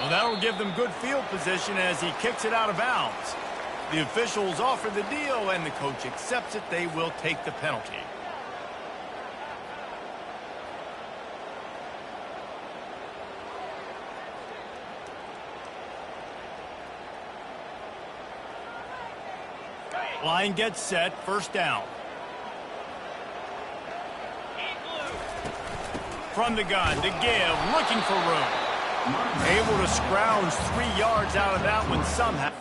Well, that'll give them good field position as he kicks it out of bounds. The officials offer the deal, and the coach accepts it. They will take the penalty. Line gets set, first down. From the gun, to give, looking for room. Able to scrounge 3 yards out of that one somehow.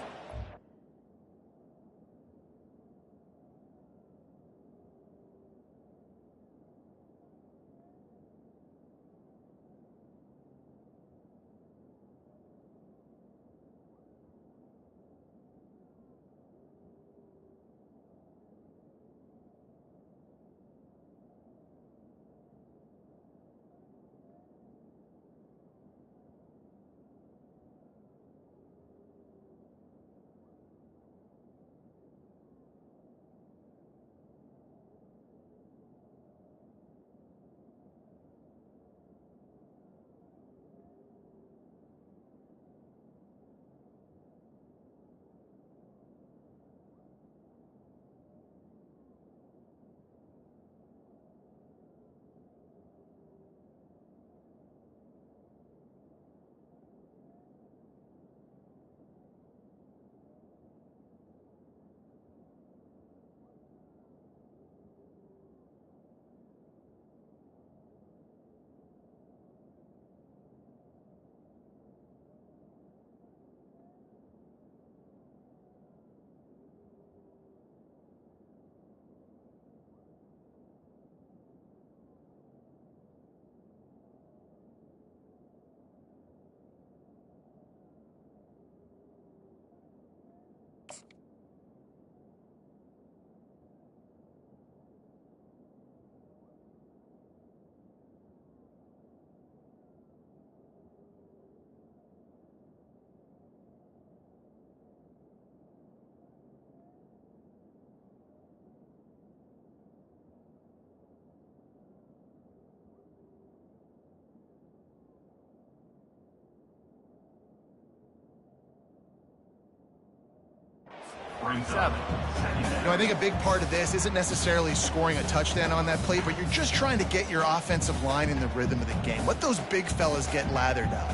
I think a big part of this isn't necessarily scoring a touchdown on that play, but you're just trying to get your offensive line in the rhythm of the game. Let those big fellas get lathered up.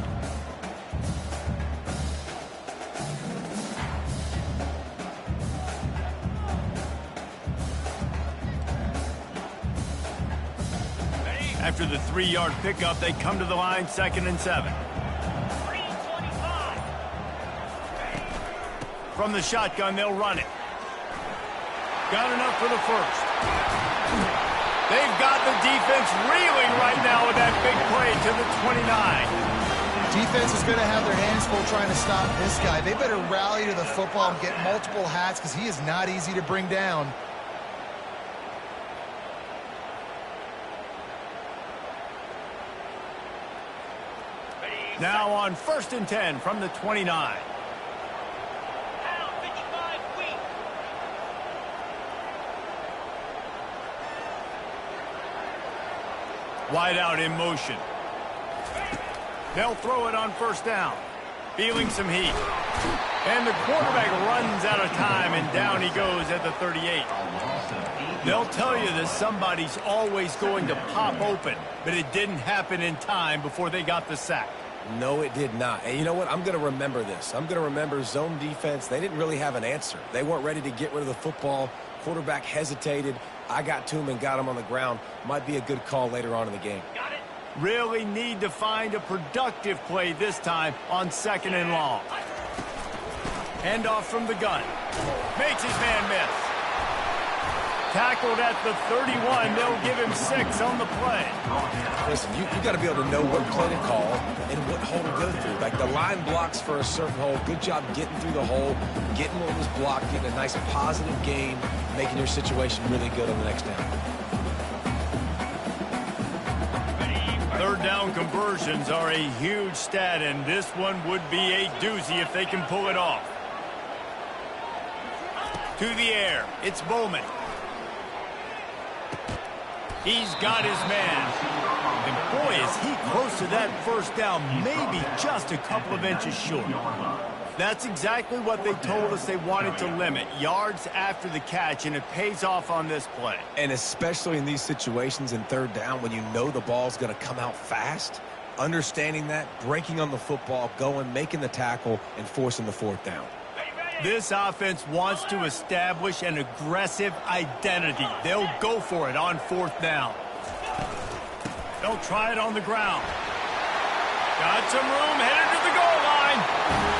After the 3-yard pickup, they come to the line, 2nd and 7. From the shotgun, they'll run it. Got enough for the first. They've got the defense reeling right now with that big play to the 29. Defense is going to have their hands full trying to stop this guy. They better rally to the football and get multiple hats because he is not easy to bring down. Now on 1st and 10 from the 29. Wide out in motion. They'll throw it on 1st down. Feeling some heat. And the quarterback runs out of time, and down he goes at the 38. They'll tell you that somebody's always going to pop open, but it didn't happen in time before they got the sack. No, it did not. And you know what? I'm going to remember this. I'm going to remember zone defense. They didn't really have an answer. They weren't ready to get rid of the football. Quarterback hesitated. I got to him and got him on the ground. Might be a good call later on in the game. Got it. Really need to find a productive play this time on 2nd and long. Handoff from the gun. Makes his man miss. Tackled at the 31. They'll give him 6 on the play. Listen, you got to be able to know what play to call and what hole to go through. Like the line blocks for a certain hole. Good job getting through the hole, getting what was blocked, getting a nice positive gain, making your situation really good on the next down. 3rd down conversions are a huge stat, and this one would be a doozy if they can pull it off. To the air, it's Bowman. He's got his man. And boy, is he close to that first down, maybe just a couple of inches short. That's exactly what they told us they wanted to limit, yards after the catch, and it pays off on this play. And especially in these situations in third down when you know the ball's going to come out fast, understanding that, breaking on the football, going, making the tackle, and forcing the fourth down. This offense wants to establish an aggressive identity. They'll go for it on fourth down. They'll try it on the ground. Got some room, headed to the goal line.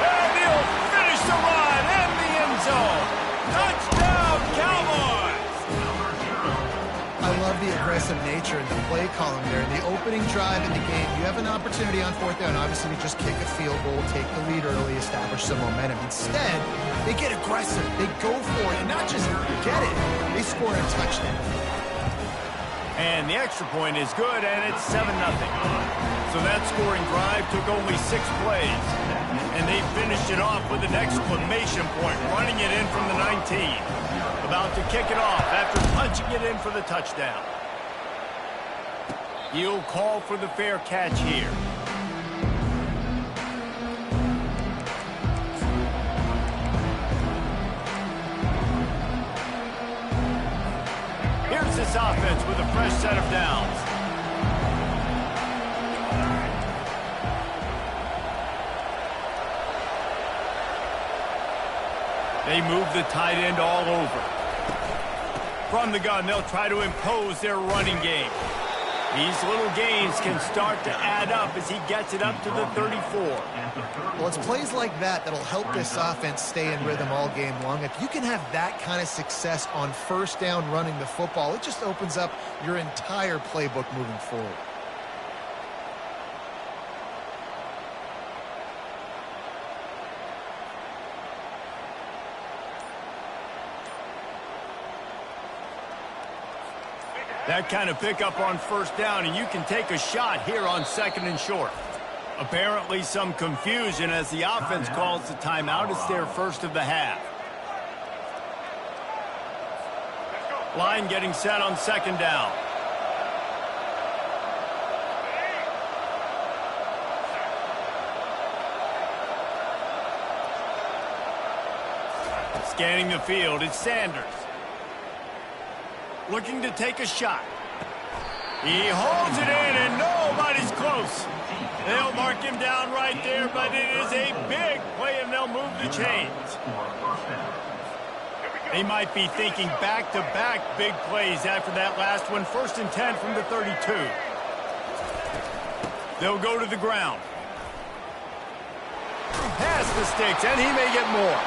And he'll finish the run in the end zone. Touchdown, Cowboys! I love the aggressive nature in the play column there. In the opening drive in the game, you have an opportunity on fourth down, obviously, to just kick a field goal, take the lead early, establish some momentum. Instead, they get aggressive. They go for it, and not just get it, they score a touchdown. And the extra point is good, and it's 7-0. So that scoring drive took only 6 plays. And they finished it off with an exclamation point, running it in from the 19. About to kick it off after punching it in for the touchdown. He'll call for the fair catch here. Here's this offense with a fresh set of downs. They move the tight end all over. From the gun, they'll try to impose their running game. These little gains can start to add up as he gets it up to the 34. Well, it's plays like that that'll help this offense stay in rhythm all game long. If you can have that kind of success on first down running the football, it just opens up your entire playbook moving forward. That kind of pickup on first down, and you can take a shot here on 2nd and short. Apparently some confusion as the offense calls the timeout. It's their first of the half. Line getting set on 2nd down. Scanning the field, it's Sanders. Looking to take a shot. He holds it in, and nobody's close. They'll mark him down right there, but it is a big play, and they'll move the chains. They might be thinking back-to-back big plays after that last one. 1st and 10 from the 32. They'll go to the ground. Pass the sticks, and he may get more.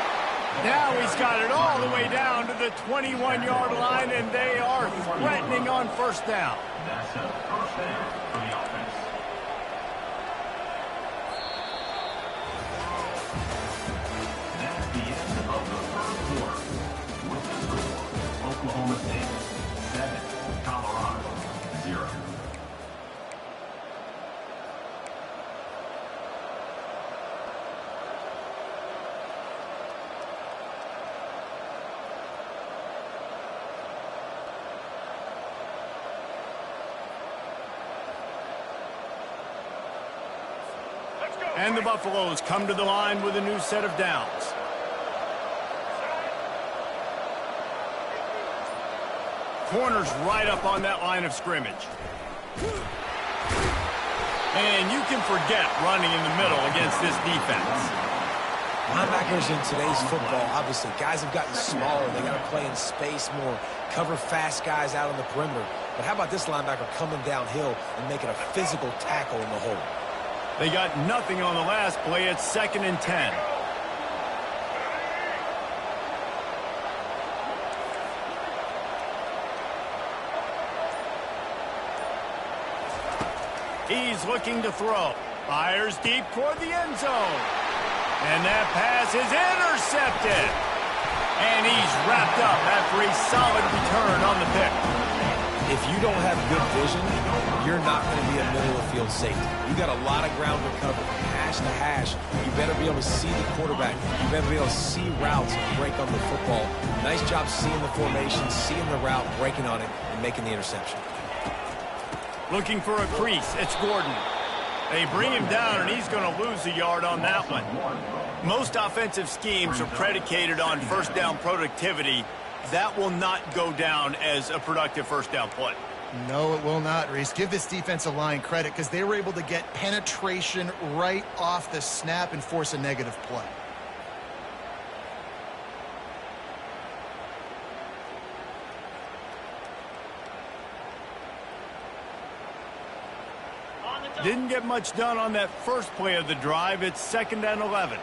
Now he's got it all the way down to the 21-yard line, and they are threatening on first down. That's a first down for the offense. That's the end of the first quarter. With the score, Oklahoma State 7, Colorado 0. And the Buffaloes come to the line with a new set of downs. Corners right up on that line of scrimmage. And you can forget running in the middle against this defense. Linebackers in today's football, obviously, guys have gotten smaller. They got to play in space more, cover fast guys out on the perimeter. But how about this linebacker coming downhill and making a physical tackle in the hole? They got nothing on the last play. It's 2nd and 10. He's looking to throw. Fires deep toward the end zone. And that pass is intercepted. And he's wrapped up after a solid return on the pick. If you don't have good vision, you're not going to be a middle-of-the-field safety. You got a lot of ground to cover from hash to hash. You better be able to see the quarterback. You better be able to see routes and break on the football. Nice job seeing the formation, seeing the route, breaking on it, and making the interception. Looking for a crease. It's Gordon. They bring him down, and he's going to lose a yard on that one. Most offensive schemes are predicated on first down productivity. That will not go down as a productive first down play. No, it will not, Reese. Give this defensive line credit because they were able to get penetration right off the snap and force a negative play. Didn't get much done on that first play of the drive. It's 2nd and 11.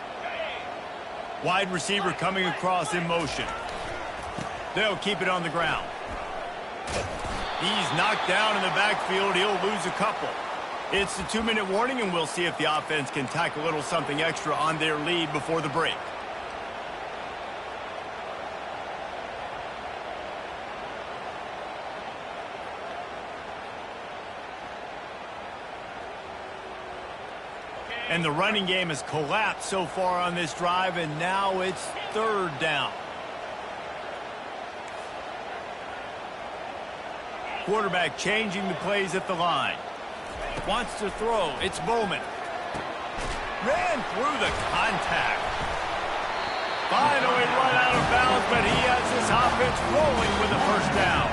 Wide receiver coming across in motion. They'll keep it on the ground. He's knocked down in the backfield. He'll lose a couple. It's the 2-minute warning, and we'll see if the offense can tack a little something extra on their lead before the break. And the running game has collapsed so far on this drive, and now it's 3rd down. Quarterback changing the plays at the line. Wants to throw. It's Bowman. Ran through the contact. Finally run out of bounds, but he has this offense rolling with a first down.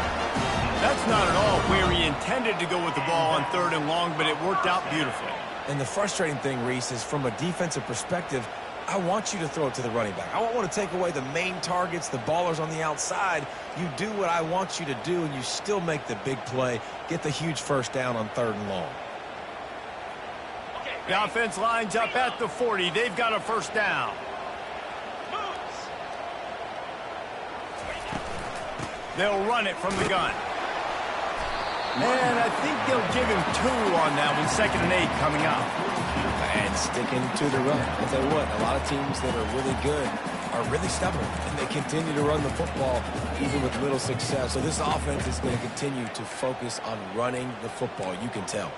That's not at all where he intended to go with the ball on 3rd and long, but it worked out beautifully. And the frustrating thing, Reese, is from a defensive perspective, I want you to throw it to the running back. I don't want to take away the main targets, the ballers on the outside. You do what I want you to do, and you still make the big play, get the huge first down on 3rd and long. The offense lines up at the 40. They've got a first down. They'll run it from the gun. And I think they'll give him 2 on that one. 2nd and 8 coming up. And sticking to the run. I'll tell you what, a lot of teams that are really good are really stubborn, and they continue to run the football even with little success. So this offense is going to continue to focus on running the football. You can tell.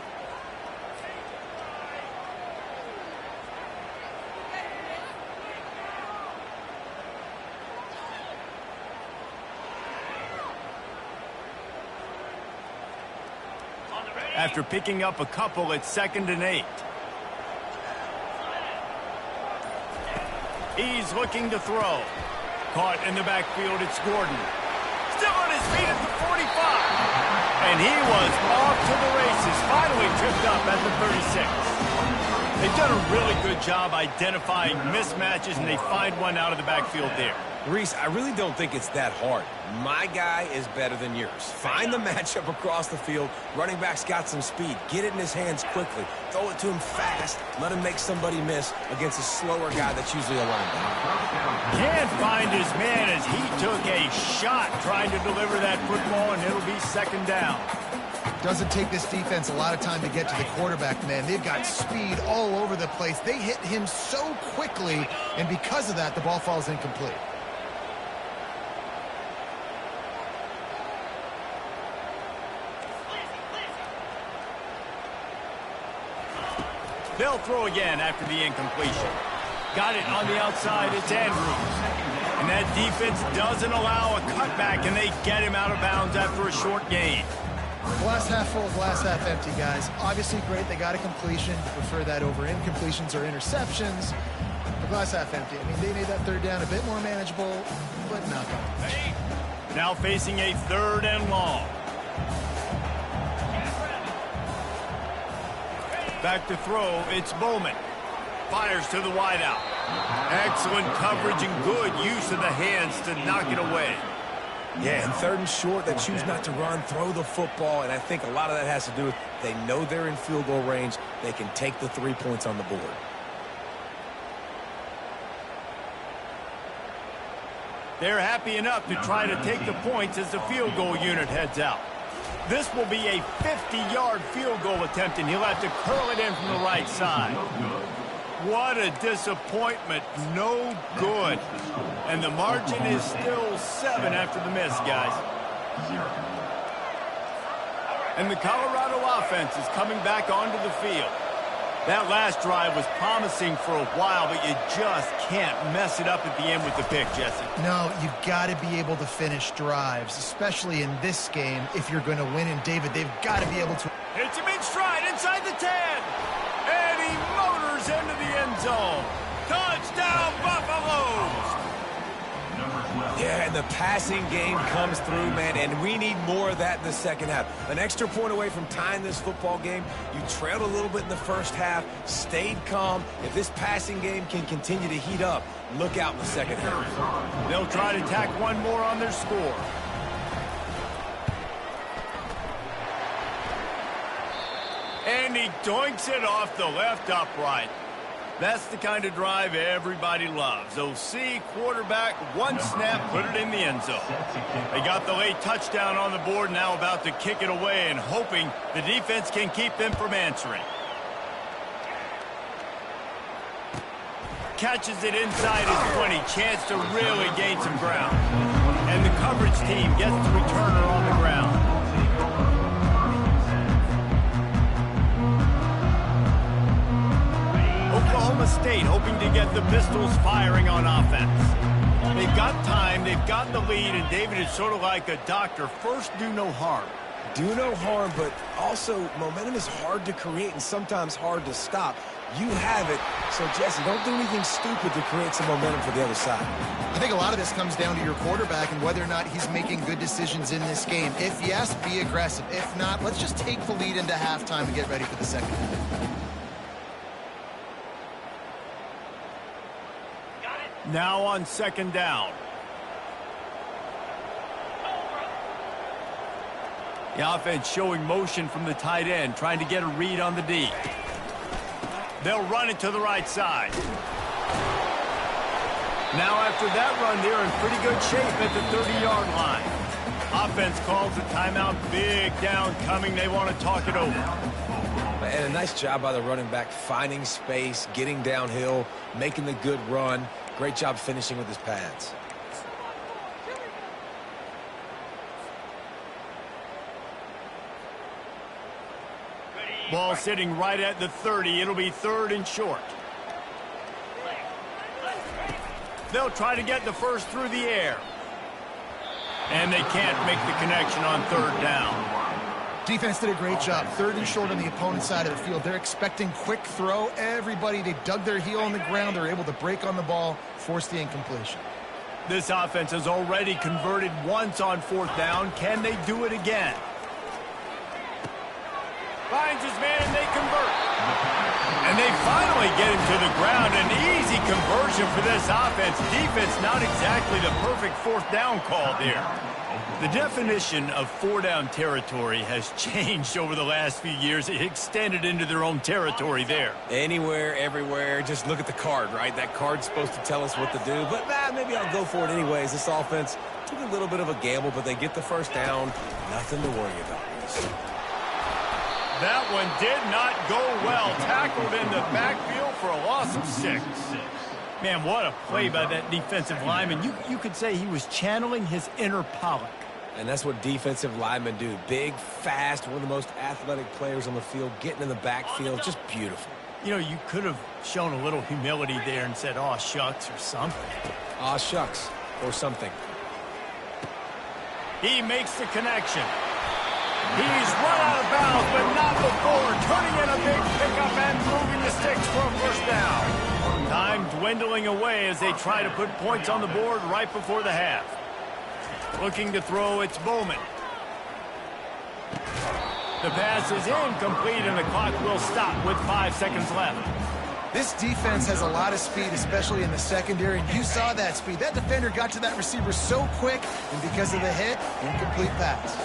After picking up a couple, it's 2nd and 8. He's looking to throw. Caught in the backfield, it's Gordon. Still on his feet at the 45. And he was off to the races. Finally tripped up at the 36. They've done a really good job identifying mismatches, and they find one out of the backfield there. Reese, I really don't think it's that hard. My guy is better than yours. Find the matchup across the field. Running back's got some speed. Get it in his hands quickly. Throw it to him fast. Let him make somebody miss against a slower guy that's usually a linebacker. Can't find his man as he took a shot trying to deliver that football, and it'll be 2nd down. Doesn't take this defense a lot of time to get to the quarterback, man. They've got speed all over the place. They hit him so quickly, and because of that, the ball falls incomplete. They'll throw again after the incompletion. Got it on the outside. It's Andrews. And that defense doesn't allow a cutback, and they get him out of bounds after a short gain. Glass half full, glass half empty, guys. Obviously great, they got a completion. Prefer that over incompletions or interceptions. But glass half empty. I mean, they made that 3rd down a bit more manageable, but not by much. Now facing a 3rd and long. Back to throw, it's Bowman. Fires to the wideout. Excellent coverage and good use of the hands to knock it away. Yeah, and 3rd and short, they choose not to run, throw the football, and I think a lot of that has to do with they know they're in field goal range. They can take the 3 points on the board. They're happy enough to try to take the points as the field goal unit heads out. This will be a 50-yard field goal attempt, and he'll have to curl it in from the right side. What a disappointment. No good. And the margin is still 7 after the miss, guys. And the Colorado offense is coming back onto the field. That last drive was promising for a while, but you just can't mess it up at the end with the pick, Jesse. No, you've got to be able to finish drives, especially in this game if you're going to win. And, David, they've got to be able to Hits him in stride inside the 10. And he motors into the end zone. Touchdown, Buffaloes! Yeah, and the passing game comes through, man, and we need more of that in the second half. An extra point away from tying this football game. You trailed a little bit in the first half, stayed calm. If this passing game can continue to heat up, look out in the second half. They'll try to tack one more on their score. And he doinks it off the left upright. That's the kind of drive everybody loves. OC, quarterback, one snap, put it in the end zone. They got the late touchdown on the board, now about to kick it away and hoping the defense can keep them from answering. Catches it inside his 20, chance to really gain some ground. And the coverage team gets the returner on the ground. Oklahoma State hoping to get the Pistols firing on offense. They've got time, they've got the lead, and David is sort of like a doctor. First, do no harm. Do no harm, but also momentum is hard to create and sometimes hard to stop. You have it, so Jesse, don't do anything stupid to create some momentum for the other side. I think a lot of this comes down to your quarterback and whether or not he's making good decisions in this game. If yes, be aggressive. If not, let's just take the lead into halftime and get ready for the second half. Now on second down. The offense showing motion from the tight end, trying to get a read on the D. They'll run it to the right side. Now after that run, they're in pretty good shape at the 30-yard line. Offense calls a timeout. Big down coming. They want to talk it over. And a nice job by the running back, finding space, getting downhill, making the good run. Great job finishing with his pads. Ball sitting right at the 30. It'll be third and short. They'll try to get the first through the air. And they can't make the connection on third down. Defense did a great job. Third and short on the opponent's side of the field. They're expecting quick throw. Everybody, they dug their heel on the ground. They're able to break on the ball, force the incompletion. This offense has already converted once on fourth down. Can they do it again? Finds his man, and they convert. And they finally get him to the ground. An easy conversion for this offense. Defense not exactly the perfect fourth down call there. The definition of four-down territory has changed over the last few years. It extended into their own territory there. Anywhere, everywhere, just look at the card, right? That card's supposed to tell us what to do, but maybe I'll go for it anyways. This offense took a little bit of a gamble, but they get the first down. Nothing to worry about. That one did not go well. Tackled in the backfield for a loss of 6. Man, what a play by that defensive lineman. You could say he was channeling his inner Pollock. And that's what defensive linemen do. Big, fast, one of the most athletic players on the field, getting in the backfield, just beautiful. You know, you could have shown a little humility there and said, "Aw, shucks," or something. Aw, shucks, or something. He makes the connection. He's run out of bounds, but not before turning in a big pickup and moving the sticks for a first down. Time dwindling away as they try to put points on the board right before the half. Looking to throw, it's Bowman. The pass is incomplete, and the clock will stop with 5 seconds left. This defense has a lot of speed, especially in the secondary, and you saw that speed. That defender got to that receiver so quick, and because of the hit, incomplete pass.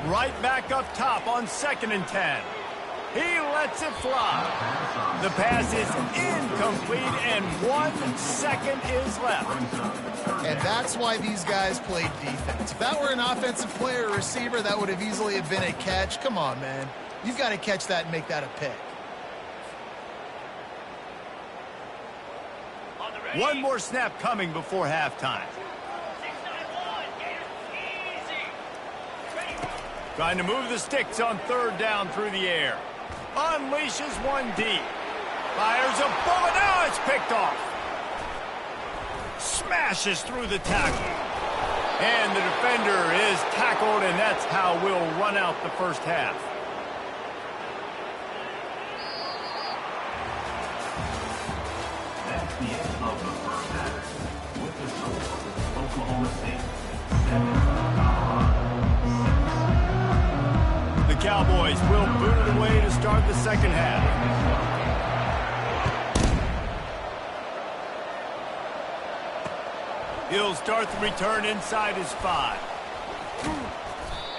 Right back up top on 2nd and 10. He lets it fly. The pass is incomplete, and 1 second is left. And that's why these guys played defense. If that were an offensive player or receiver, that would have easily have been a catch. Come on, man. You've got to catch that and make that a pick. One more snap coming before halftime. Trying to move the sticks on 3rd down through the air. Unleashes one deep. Fires a bullet. Now it's picked off. Smashes through the tackle. And the defender is tackled, and that's how we'll run out the first half. That's the end of the first half. With the score, Oklahoma State 7, Colorado 6. The Cowboys will boot it away to start the second half. He'll start the return inside his 5.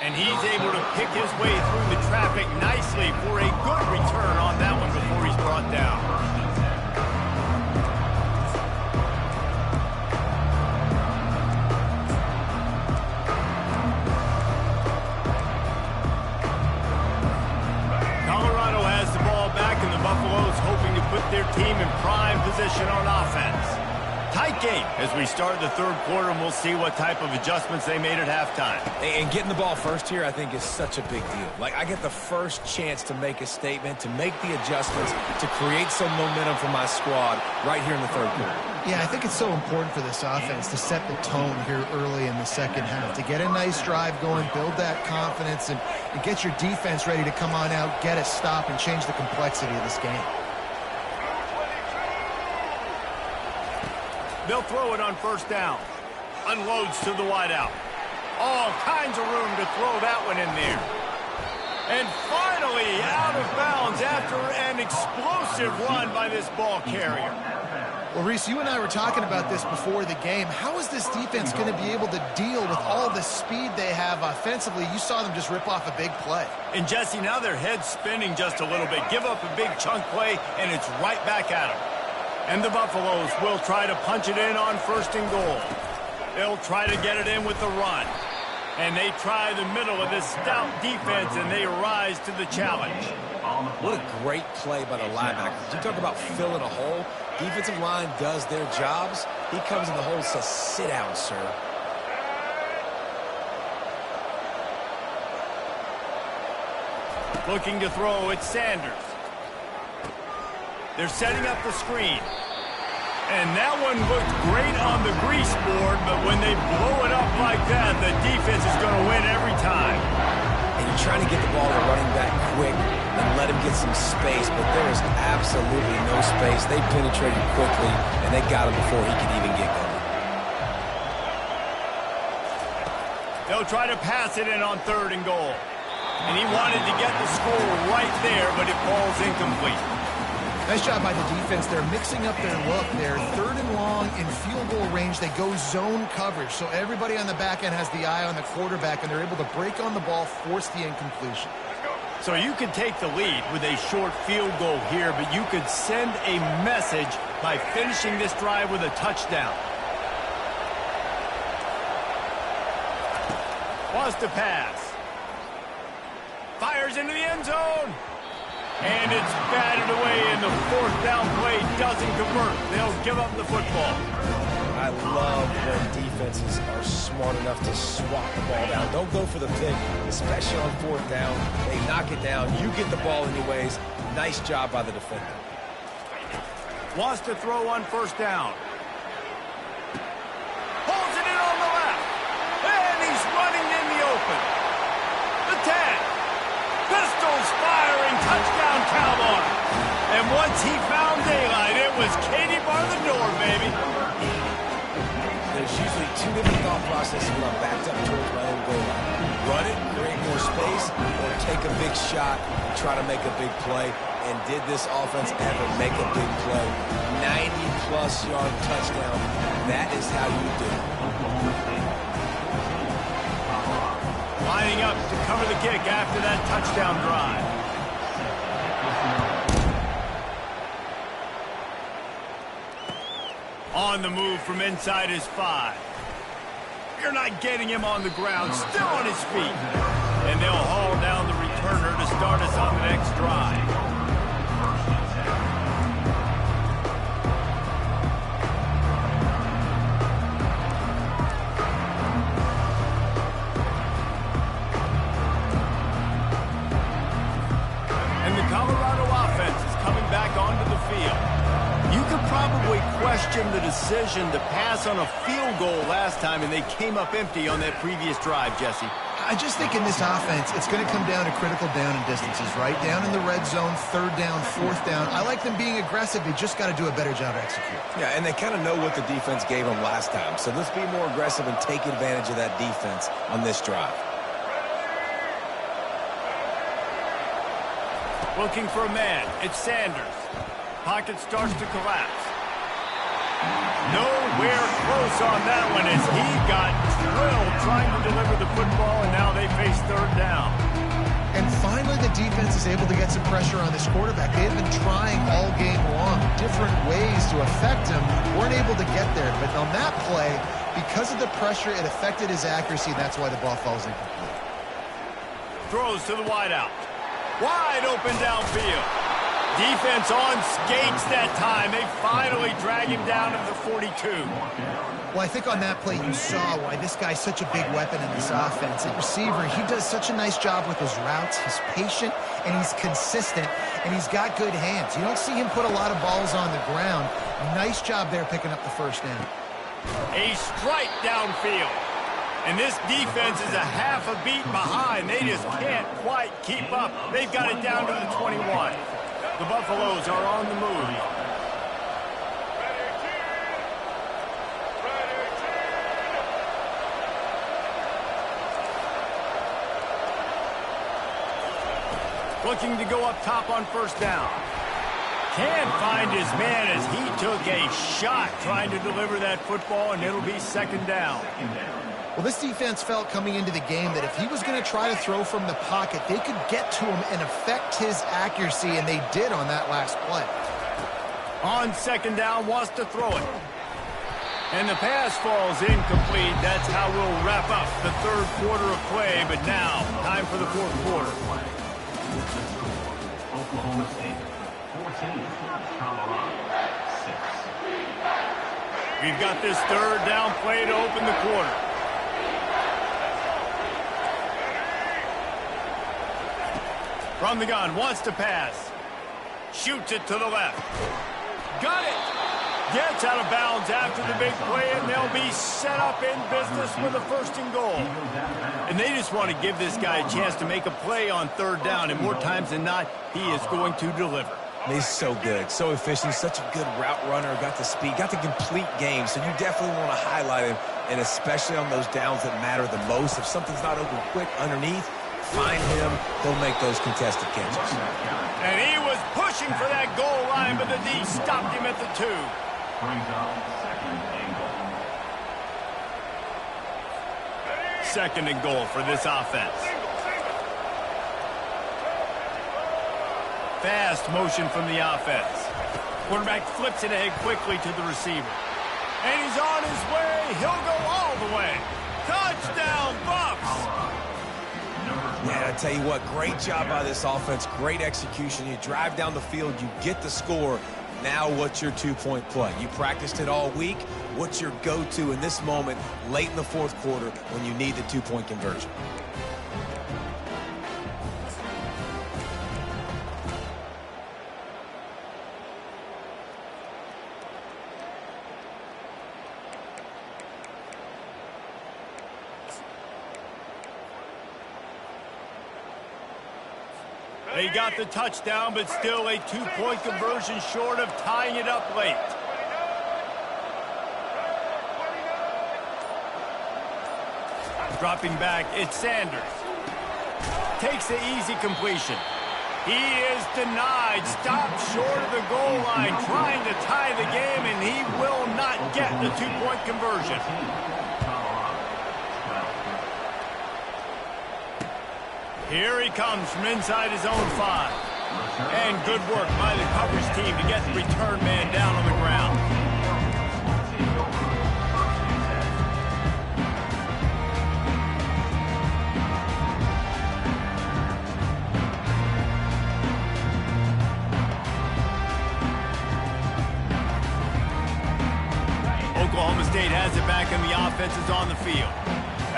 And he's able to pick his way through the traffic nicely for a good return on that one before he's brought down. Colorado has the ball back, and the Buffaloes hoping to put their team in prime position on offense. Tight game as we start the third quarter, and we'll see what type of adjustments they made at halftime. And getting the ball first here, I think, is such a big deal. Like, I get the first chance to make a statement, to make the adjustments, to create some momentum for my squad right here in the third quarter. Yeah, I think it's so important for this offense to set the tone here early in the second half, to get a nice drive going, build that confidence, and get your defense ready to come on out, get a stop, and change the complexity of this game. They'll throw it on first down. Unloads to the wideout. All kinds of room to throw that one in there. And finally out of bounds after an explosive run by this ball carrier. Well, Reese, you and I were talking about this before the game. How is this defense going to be able to deal with all the speed they have offensively? You saw them just rip off a big play. And, Jesse, now their head's spinning just a little bit. Give up a big chunk play, and it's right back at them. And the Buffaloes will try to punch it in on first and goal. They'll try to get it in with the run. And they try the middle of this stout defense, and they rise to the challenge. What a great play by the linebackers. You talk about filling a hole. Defensive line does their jobs. He comes in the hole and says, sit down, sir. Looking to throw, it's Sanders. They're setting up the screen. And that one looked great on the grease board, but when they blow it up like that, the defense is going to win every time. And you're trying to get the ball to running back quick and let him get some space, but there is absolutely no space. They penetrated quickly, and they got him before he could even get going. They'll try to pass it in on third and goal. And he wanted to get the score right there, but it falls incomplete. Nice job by the defense. They're mixing up their look. They're third and long in field goal range. They go zone coverage, so everybody on the back end has the eye on the quarterback, and they're able to break on the ball, force the incompletion. So you could take the lead with a short field goal here, but you could send a message by finishing this drive with a touchdown. Wants to pass. Fires into the end zone. And it's batted away, and the fourth down play doesn't convert. They'll give up the football. I love when defenses are smart enough to swat the ball down. Don't go for the pick, especially on fourth down. They knock it down. You get the ball anyways. Nice job by the defender. Wants to throw on first down. Pulls it in on the left. And he's running in the open. The 10. Pistols firing, touchdown Cowboy. And once he found daylight, it was Katie bar the door, baby. There's usually two different thought processes when I'm backed up towards my own goal line. Run it, create more space, or take a big shot and try to make a big play. And did this offense ever make a big play? 90-plus yard touchdown. That is how you do it. Lining up to cover the kick after that touchdown drive. On the move from inside his 5. You're not getting him on the ground, still on his feet. And they'll haul down the returner to start us on the next drive. Colorado offense is coming back onto the field. You could probably question the decision to pass on a field goal last time, and they came up empty on that previous drive, Jesse. I just think in this offense, it's going to come down to critical down and distances, right? Down in the red zone, third down, fourth down. I like them being aggressive. They just got to do a better job executing. Yeah, and they kind of know what the defense gave them last time. So let's be more aggressive and take advantage of that defense on this drive. Looking for a man. It's Sanders. Pocket starts to collapse. Nowhere close on that one as he got drilled trying to deliver the football, and now they face third down. And finally, the defense is able to get some pressure on this quarterback. They had been trying all game long, different ways to affect him. Weren't able to get there. But on that play, because of the pressure, it affected his accuracy. That's why the ball falls incomplete. Throws to the wideout. Wide open downfield. Defense on skates that time. They finally drag him down to the 42. Well, I think on that play you saw why this guy's such a big weapon in this offense. At receiver, he does such a nice job with his routes. He's patient, and he's consistent, and he's got good hands. You don't see him put a lot of balls on the ground. Nice job there picking up the first down. A strike downfield. And this defense is a half a beat behind. They just can't quite keep up. They've got it down to the 21. The Buffaloes are on the move. Looking to go up top on first down. Can't find his man as he took a shot trying to deliver that football, and it'll be second down. Well, this defense felt coming into the game that if he was going to try to throw from the pocket, they could get to him and affect his accuracy, and they did on that last play. On second down, wants to throw it. And the pass falls incomplete. That's how we'll wrap up the third quarter of play, but now, time for the fourth quarter. Oklahoma State 14, Colorado 6. We've got this third down play to open the quarter. From the gun, wants to pass. Shoots it to the left. Got it! Gets out of bounds after the big play, and they'll be set up in business with a first and goal. And they just want to give this guy a chance to make a play on third down, and more times than not, he is going to deliver. He's so good, so efficient, such a good route runner, got the speed, got the complete game, so you definitely want to highlight him, and especially on those downs that matter the most. If something's not open quick underneath, find him, he'll make those contested catches. And he was pushing for that goal line, but the D stopped him at the 2. Brings up second and goal. Second and goal for this offense. Fast motion from the offense. Quarterback flips it ahead quickly to the receiver. And he's on his way. He'll go all the way. Touchdown, Bucks! Yeah, I tell you what, great job by this offense, great execution. You drive down the field, you get the score. Now what's your two-point play? You practiced it all week. What's your go-to in this moment late in the fourth quarter when you need the two-point conversion? They got the touchdown, but still a two-point conversion short of tying it up late. Dropping back, it's Sanders. Takes the easy completion. He is denied, stopped short of the goal line, trying to tie the game, and he will not get the two-point conversion. Here he comes from inside his own 5. And good work by the coverage team to get the return man down on the ground. Oklahoma State has it back and the offense is on the field.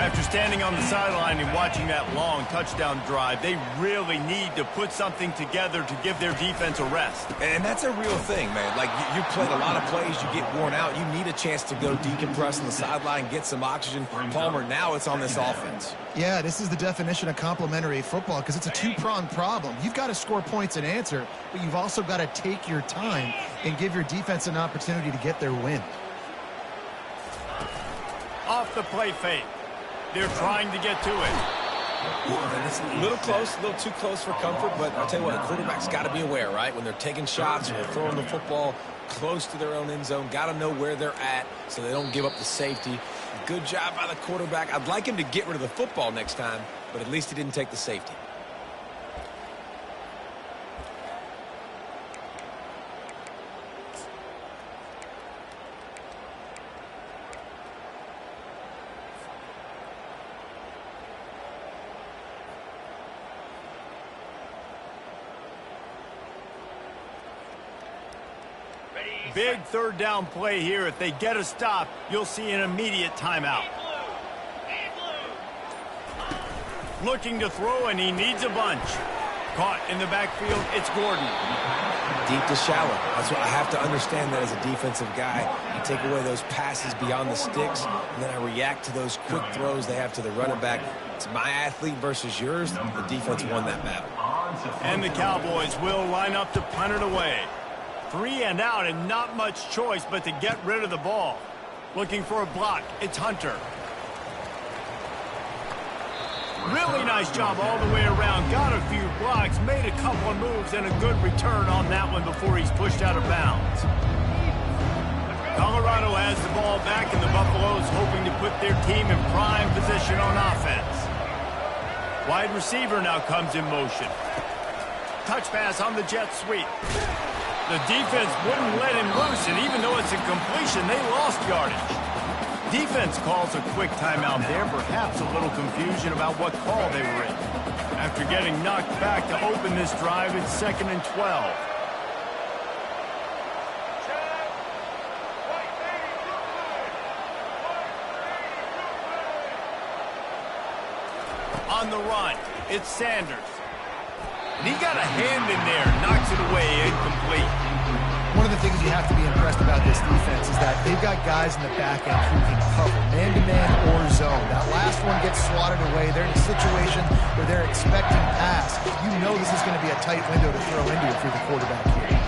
After standing on the sideline and watching that long touchdown drive, they really need to put something together to give their defense a rest. And that's a real thing, man. Like, you played a lot of plays, you get worn out, you need a chance to go decompress on the sideline, get some oxygen. Palmer, now it's on this offense. Yeah, this is the definition of complementary football because it's a two-pronged problem. You've got to score points and answer, but you've also got to take your time and give your defense an opportunity to get their win. Off the play fake. They're trying to get to it. And it's a little close, a little too close for comfort, but I'll tell you what, the quarterback's got to be aware, right? When they're taking shots, when they're throwing the football close to their own end zone, got to know where they're at so they don't give up the safety. Good job by the quarterback. I'd like him to get rid of the football next time, but at least he didn't take the safety. Big third down play here. If they get a stop, you'll see an immediate timeout. Looking to throw, and he needs a bunch. Caught in the backfield, it's Gordon. Deep to shallow. That's what I have to understand that as a defensive guy. I take away those passes beyond the sticks, and then I react to those quick throws they have to the running back. It's my athlete versus yours. The defense won that battle. And the Cowboys will line up to punt it away. 3 and out, and not much choice but to get rid of the ball. Looking for a block, it's Hunter. Really nice job all the way around. Got a few blocks, made a couple of moves, and a good return on that one before he's pushed out of bounds. Colorado has the ball back, and the Buffaloes hoping to put their team in prime position on offense. Wide receiver now comes in motion. Touch pass on the jet sweep. The defense wouldn't let him loose, and even though it's a completion, they lost yardage. Defense calls a quick timeout there, perhaps a little confusion about what call they were in. After getting knocked back to open this drive, it's 2nd and 12. On the run, it's Sanders. And he got a hand in there, knocks it away, incomplete. One of the things you have to be impressed about this defense is that they've got guys in the back end who can cover, man-to-man or zone. That last one gets swatted away. They're in a situation where they're expecting pass. You know this is going to be a tight window to throw into if you're the quarterback here.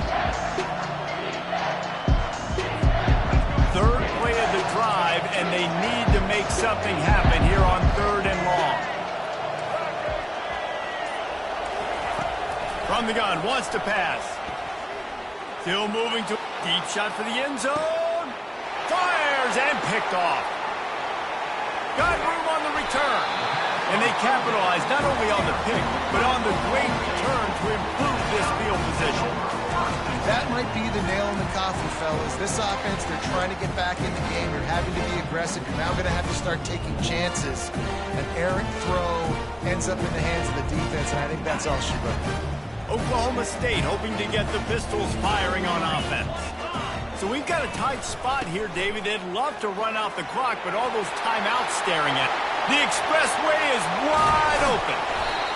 Third play of the drive, and they need to make something happen here on 3rd and long. From the gun, wants to pass. Still moving to deep shot for the end zone. Fires and picked off. Got room on the return. And they capitalize not only on the pick, but on the great return to improve this field position. That might be the nail in the coffin, fellas. This offense, they're trying to get back in the game. You're having to be aggressive. You're now going to have to start taking chances. An errant throw ends up in the hands of the defense, and I think that's all she wrote. Oklahoma State hoping to get the Pistols firing on offense. So we've got a tight spot here, David. They'd love to run out the clock, but all those timeouts staring at. The expressway is wide open.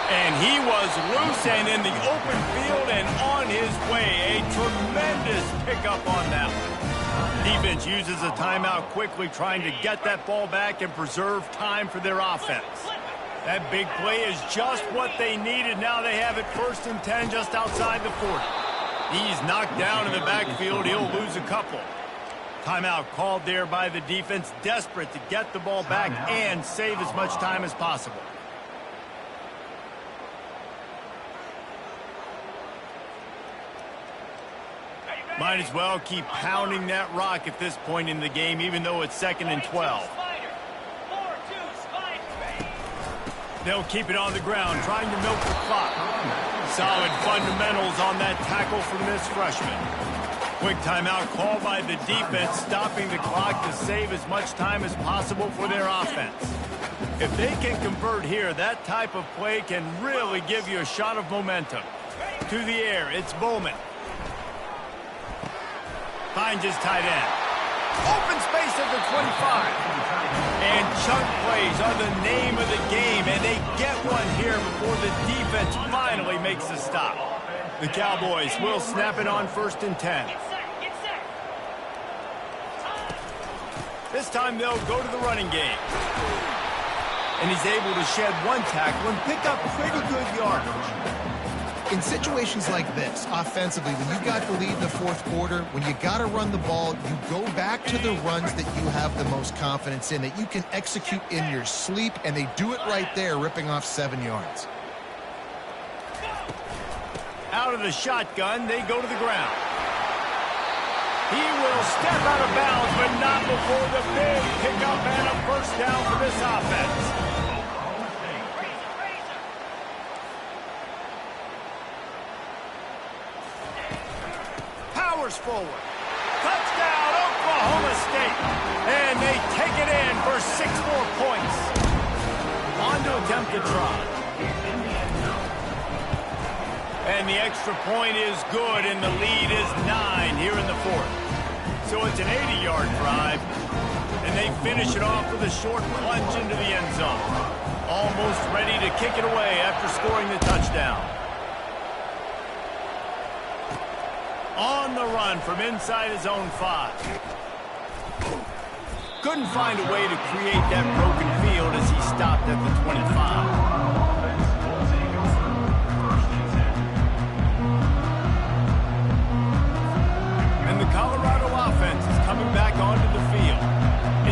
And he was loose and in the open field and on his way. A tremendous pickup on that one. Defense uses a timeout quickly, trying to get that ball back and preserve time for their offense. That big play is just what they needed. Now they have it 1st and 10 just outside the 40. He's knocked down in the backfield. He'll lose a couple. Timeout called there by the defense, desperate to get the ball back and save as much time as possible. Might as well keep pounding that rock at this point in the game, even though it's 2nd and 12. They'll keep it on the ground, trying to milk the clock. Solid fundamentals on that tackle from this freshman. Quick timeout called by the defense, stopping the clock to save as much time as possible for their offense. If they can convert here, that type of play can really give you a shot of momentum. To the air, it's Bowman. Finds his tight end. Open space at the 25. And chunk plays are the name of the game, and they get one here before the defense finally makes the stop. The Cowboys will snap it on 1st and 10. This time they'll go to the running game. And he's able to shed one tackle and pick up pretty good yardage. In situations like this, offensively, when you got the lead in the 4th quarter, when you got to run the ball, you go back to the runs that you have the most confidence in, that you can execute in your sleep, and they do it right there, ripping off 7 yards. Out of the shotgun, they go to the ground. He will step out of bounds, but not before the big pickup and a first down for this offense. Powers forward. Touchdown, Oklahoma State. And they take it in for 6 more points. On to attempt to try. And the extra point is good, and the lead is 9 here in the 4th. So it's an 80-yard drive, and they finish it off with a short plunge into the end zone. Almost ready to kick it away after scoring the touchdown. On the run from inside his own 5. Couldn't find a way to create that broken field as he stopped at the 25. Colorado offense is coming back onto the field.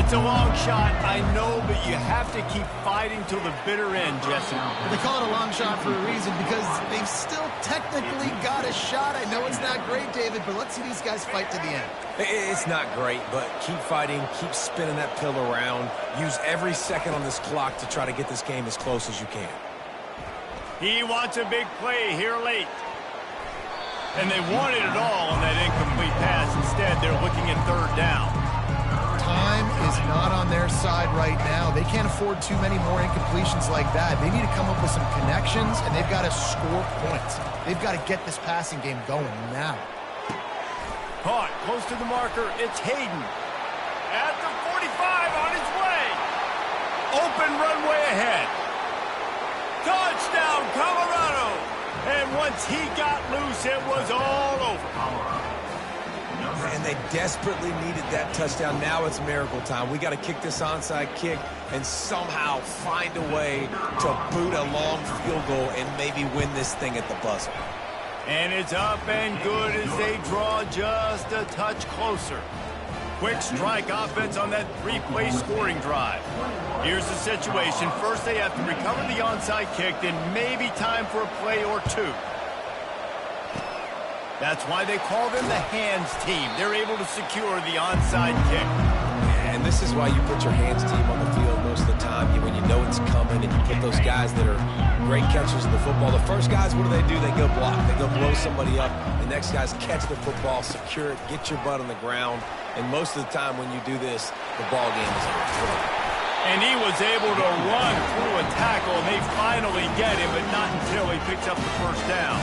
It's a long shot, I know, but you have to keep fighting till the bitter end, Jesse. They call it a long shot for a reason, because they've still technically got a shot. I know it's not great, David, but let's see these guys fight to the end. It's not great, but keep fighting, keep spinning that pill around. Use every second on this clock to try to get this game as close as you can. He wants a big play here late. And they wanted it all on that incomplete pass. Instead, they're looking at 3rd down. Time is not on their side right now. They can't afford too many more incompletions like that. They need to come up with some connections, and they've got to score points. They've got to get this passing game going now. Caught close to the marker. It's Hayden. At the 45 on his way. Open runway ahead. Touchdown, Colorado. And once he got loose, it was all over. And they desperately needed that touchdown. Now it's miracle time. We got to kick this onside kick and somehow find a way to boot a long field goal and maybe win this thing at the buzzer. And it's up and good as they draw just a touch closer. Quick strike offense on that 3-play scoring drive. Here's the situation. First, they have to recover the onside kick, then maybe time for a play or 2. That's why they call them the hands team. They're able to secure the onside kick. And this is why you put your hands team on the field most of the time. When you know it's coming and you put those guys that are great catchers of the football. The first guys, what do? They go block. They go blow somebody up. The next guys catch the football, secure it, get your butt on the ground. And most of the time when you do this, the ball game is over. And he was able to run through a tackle, and they finally get him, but not until he picks up the first down.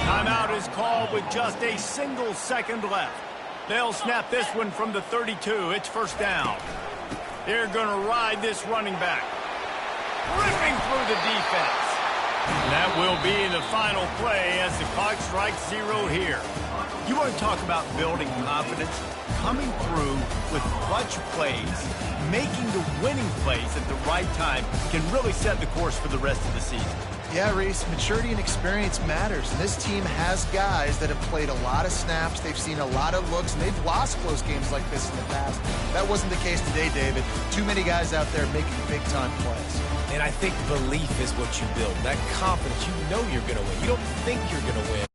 Timeout is called with just a single second left. They'll snap this one from the 32. It's first down. They're going to ride this running back. Ripping through the defense. And that will be the final play as the clock strikes 0 here. You want to talk about building confidence? Coming through with clutch plays, making the winning plays at the right time can really set the course for the rest of the season. Yeah, Reese, maturity and experience matters. And this team has guys that have played a lot of snaps. They've seen a lot of looks, and they've lost close games like this in the past. That wasn't the case today, David. Too many guys out there making big-time plays. And I think belief is what you build. That confidence, you know you're going to win. You don't think you're going to win.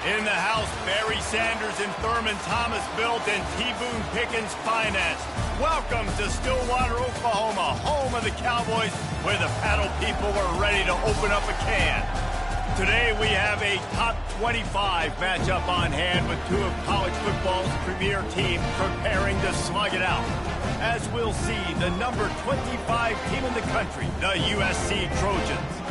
In the house, Barry Sanders and Thurman Thomas built and T. Boone Pickens financed. Welcome to Stillwater, Oklahoma, home of the Cowboys, where the paddle people are ready to open up a can. Today we have a top 25 matchup on hand with two of college football's premier teams preparing to slug it out. As we'll see, the number 25 team in the country, the USC Trojans,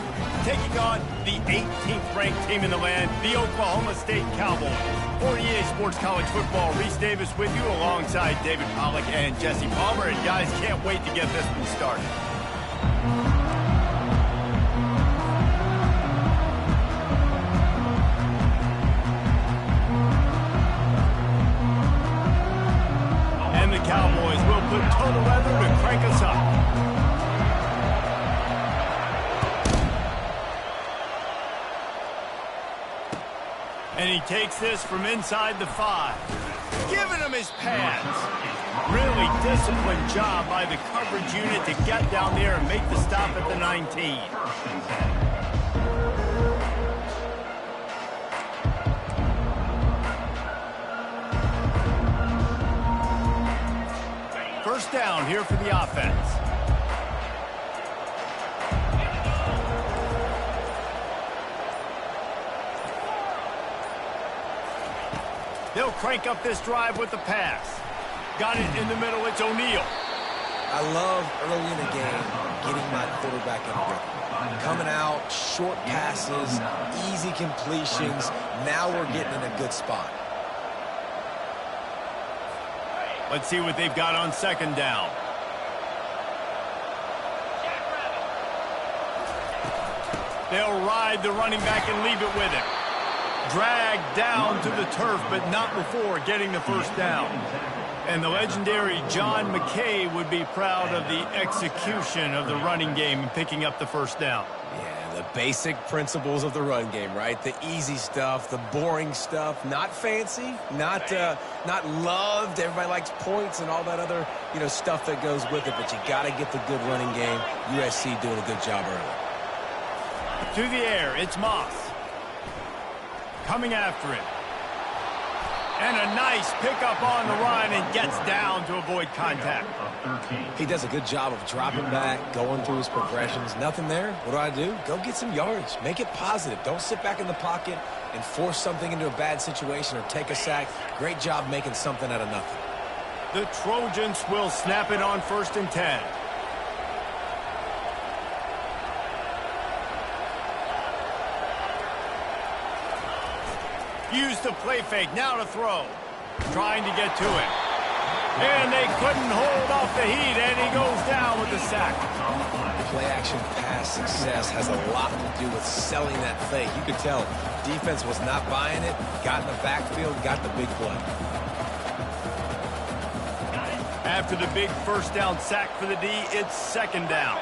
taking on the 18th ranked team in the land, the Oklahoma State Cowboys. For EA Sports College Football, Reese Davis with you alongside David Pollack and Jesse Palmer. And guys, can't wait to get this one started. And the Cowboys will put total weather to crank us up. And he takes this from inside the 5. Giving him his pads. Really disciplined job by the coverage unit to get down there and make the stop at the 19. First down here for the offense. They'll crank up this drive with the pass. Got it in the middle. It's O'Neal. I love early in the game getting my quarterback in rhythm. Coming out, short passes, easy completions. Now we're getting in a good spot. Let's see what they've got on second down. They'll ride the running back and leave it with him. Dragged down to the turf, but not before getting the first down. And the legendary John McKay would be proud of the execution of the running game and picking up the first down. Yeah, the basic principles of the run game, right? The easy stuff, the boring stuff, not fancy, not loved. Everybody likes points and all that other, stuff that goes with it, but you got to get the good running game. USC doing a good job early. To the air, it's Moss. Coming after him. And a nice pickup on the run and gets down to avoid contact. He does a good job of dropping back, going through his progressions. Nothing there. What do? Go get some yardage. Make it positive. Don't sit back in the pocket and force something into a bad situation or take a sack. Great job making something out of nothing. The Trojans will snap it on 1st and 10. Use the play fake, now to throw. Trying to get to it. And they couldn't hold off the heat, and he goes down with the sack. Play-action pass success has a lot to do with selling that fake. You could tell defense was not buying it, got in the backfield, got the big play. After the big first down sack for the D, it's second down.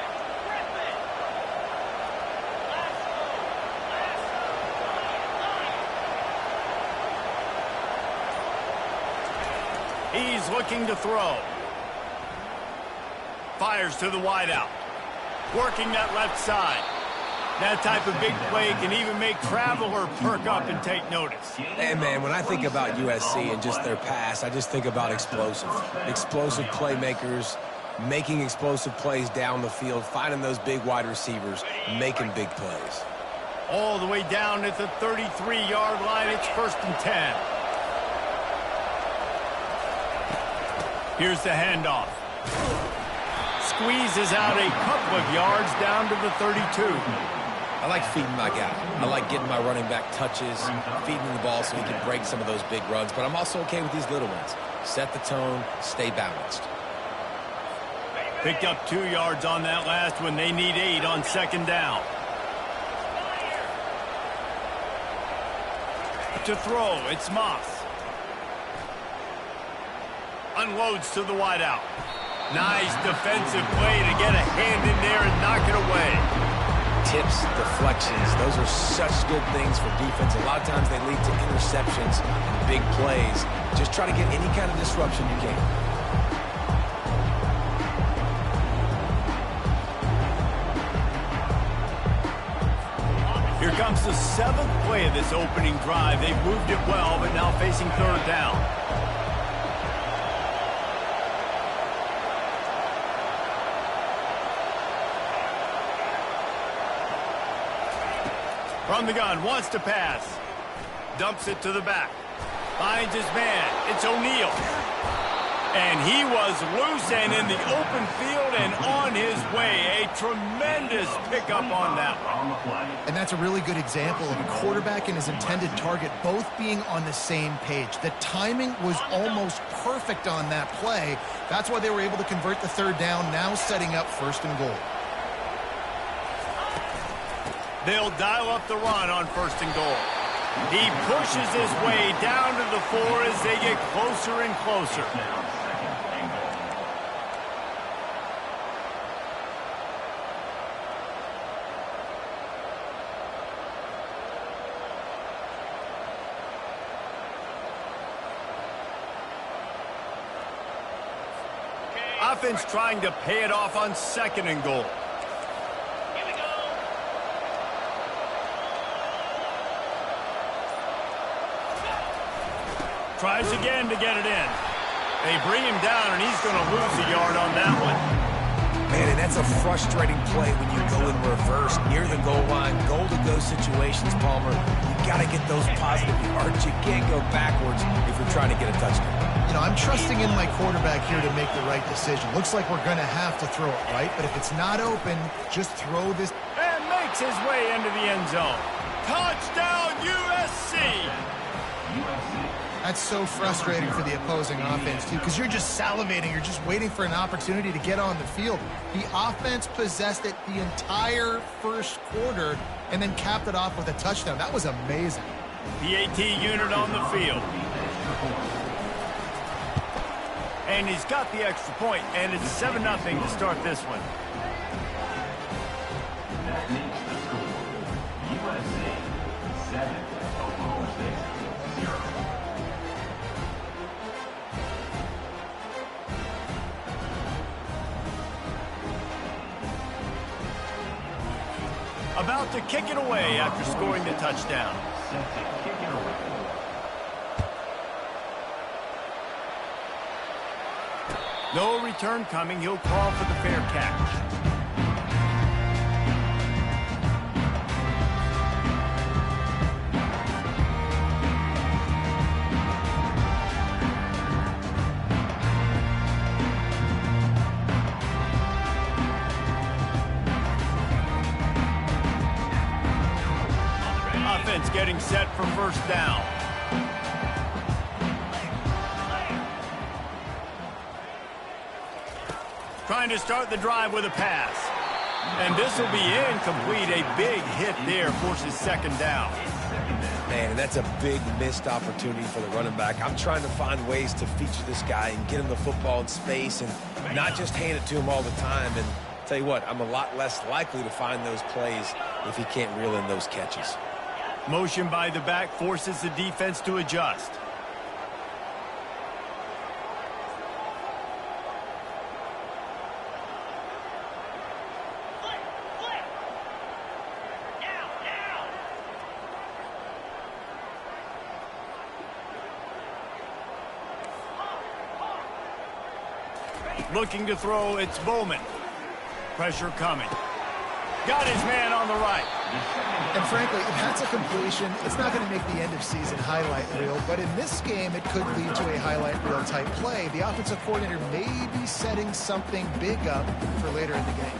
He's looking to throw. Fires to the wideout. Working that left side. That type of big play can even make traveler perk up and take notice. Hey, man, when I think about USC and just their pass, I just think about explosive. Explosive playmakers, making explosive plays down the field, finding those big wide receivers, making big plays. All the way down at the 33-yard line, it's 1st and 10. Here's the handoff. Squeezes out a couple of yards down to the 32. I like feeding my guy. I like getting my running back touches, feeding the ball so he can break some of those big runs. But I'm also okay with these little ones. Set the tone, stay balanced. Picked up 2 yards on that last one. They need 8 on second down. To throw, it's Moss. Unloads to the wideout. Nice defensive play to get a hand in there and knock it away. Tips, deflections, those are such good things for defense. A lot of times they lead to interceptions and big plays. Just try to get any kind of disruption you can. Here comes the 7th play of this opening drive. They've moved it well, but now facing 3rd down. From the gun, wants to pass. Dumps it to the back. Finds his man. It's O'Neal. And he was loose and in the open field and on his way. A tremendous pickup on that one. And that's a really good example of a quarterback and his intended target both being on the same page. The timing was almost perfect on that play. That's why they were able to convert the 3rd down, now setting up 1st and goal. They'll dial up the run on 1st and goal. He pushes his way down to the 4 as they get closer and closer. Offense trying to pay it off on 2nd and goal. Tries again to get it in. They bring him down, and he's going to lose a yard on that one. Man, and that's a frustrating play when you go in reverse near the goal line. Goal-to-go situations, Palmer. You got to get those positive yards. You can't go backwards if you're trying to get a touchdown. You know, I'm trusting in my quarterback here to make the right decision. Looks like we're going to have to throw it, right? But if it's not open, just throw this. And makes his way into the end zone. Touchdown, USC! That's so frustrating for the opposing offense, too, because you're just salivating. You're just waiting for an opportunity to get on the field. The offense possessed it the entire 1st quarter and then capped it off with a touchdown. That was amazing. PAT unit on the field. And he's got the extra point, and it's 7-0 to start this one. That makes the score USA 7, Oklahoma State 0. About to kick it away after scoring the touchdown. Set to kick it away. No return coming. He'll call for the fair catch. Offense getting set for 1st down. Trying to start the drive with a pass. And this will be incomplete. A big hit there forces 2nd down. Man, and that's a big missed opportunity for the running back. I'm trying to find ways to feature this guy and get him the football in space and not just hand it to him all the time. And tell you what, I'm a lot less likely to find those plays if he can't reel in those catches. Motion by the back forces the defense to adjust. Looking to throw, it's Bowman. Pressure coming. Got his man on the right. And frankly, if that's a completion, it's not going to make the end of season highlight reel, but in this game, it could lead to a highlight reel type play. The offensive coordinator may be setting something big up for later in the game.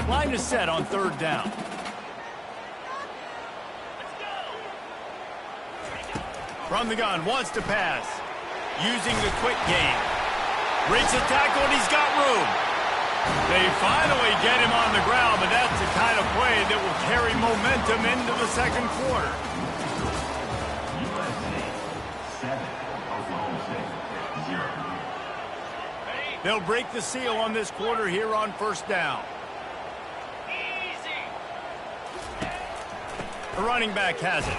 Line is set on 3rd down. From the gun, wants to pass. Using the quick game. Breaks the tackle, and he's got room. They finally get him on the ground, but that's the kind of play that will carry momentum into the 2nd quarter. USA 7, Oklahoma State 0. They'll break the seal on this quarter here on 1st down. The running back has it.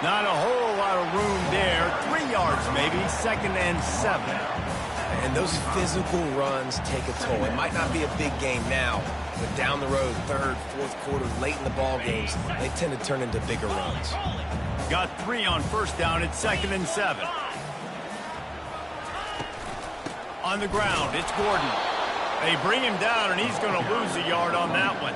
Not a whole lot of room there. 3 yards maybe, 2nd and 7. And those physical runs take a toll. It might not be a big game now, but down the road, third, fourth quarter, late in the ball games, they tend to turn into bigger runs. Got 3 on first down. It's 2nd and 7. On the ground, it's Gordon. They bring him down, and he's going to lose a yard on that one.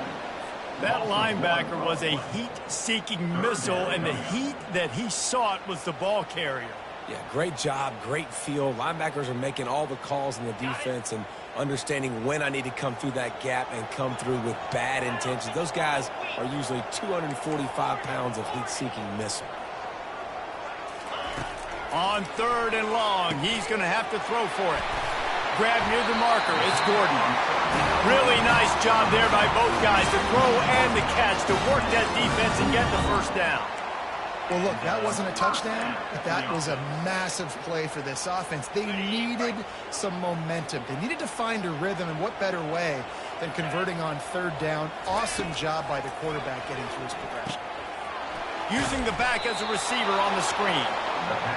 That linebacker was a heat-seeking missile, and the heat that he sought was the ball carrier. Yeah, great job, great feel. Linebackers are making all the calls in the defense and understanding when I need to come through that gap and come through with bad intentions. Those guys are usually 245 pounds of heat-seeking missile. On 3rd and long, he's going to have to throw for it. Grab near the marker. It's Gordon. Really nice job there by both guys to throw and the catch to work that defense and get the first down. Well, look, that wasn't a touchdown, but that was a massive play for this offense. They needed some momentum. They needed to find a rhythm, and what better way than converting on 3rd down. Awesome job by the quarterback getting through his progression. Using the back as a receiver on the screen.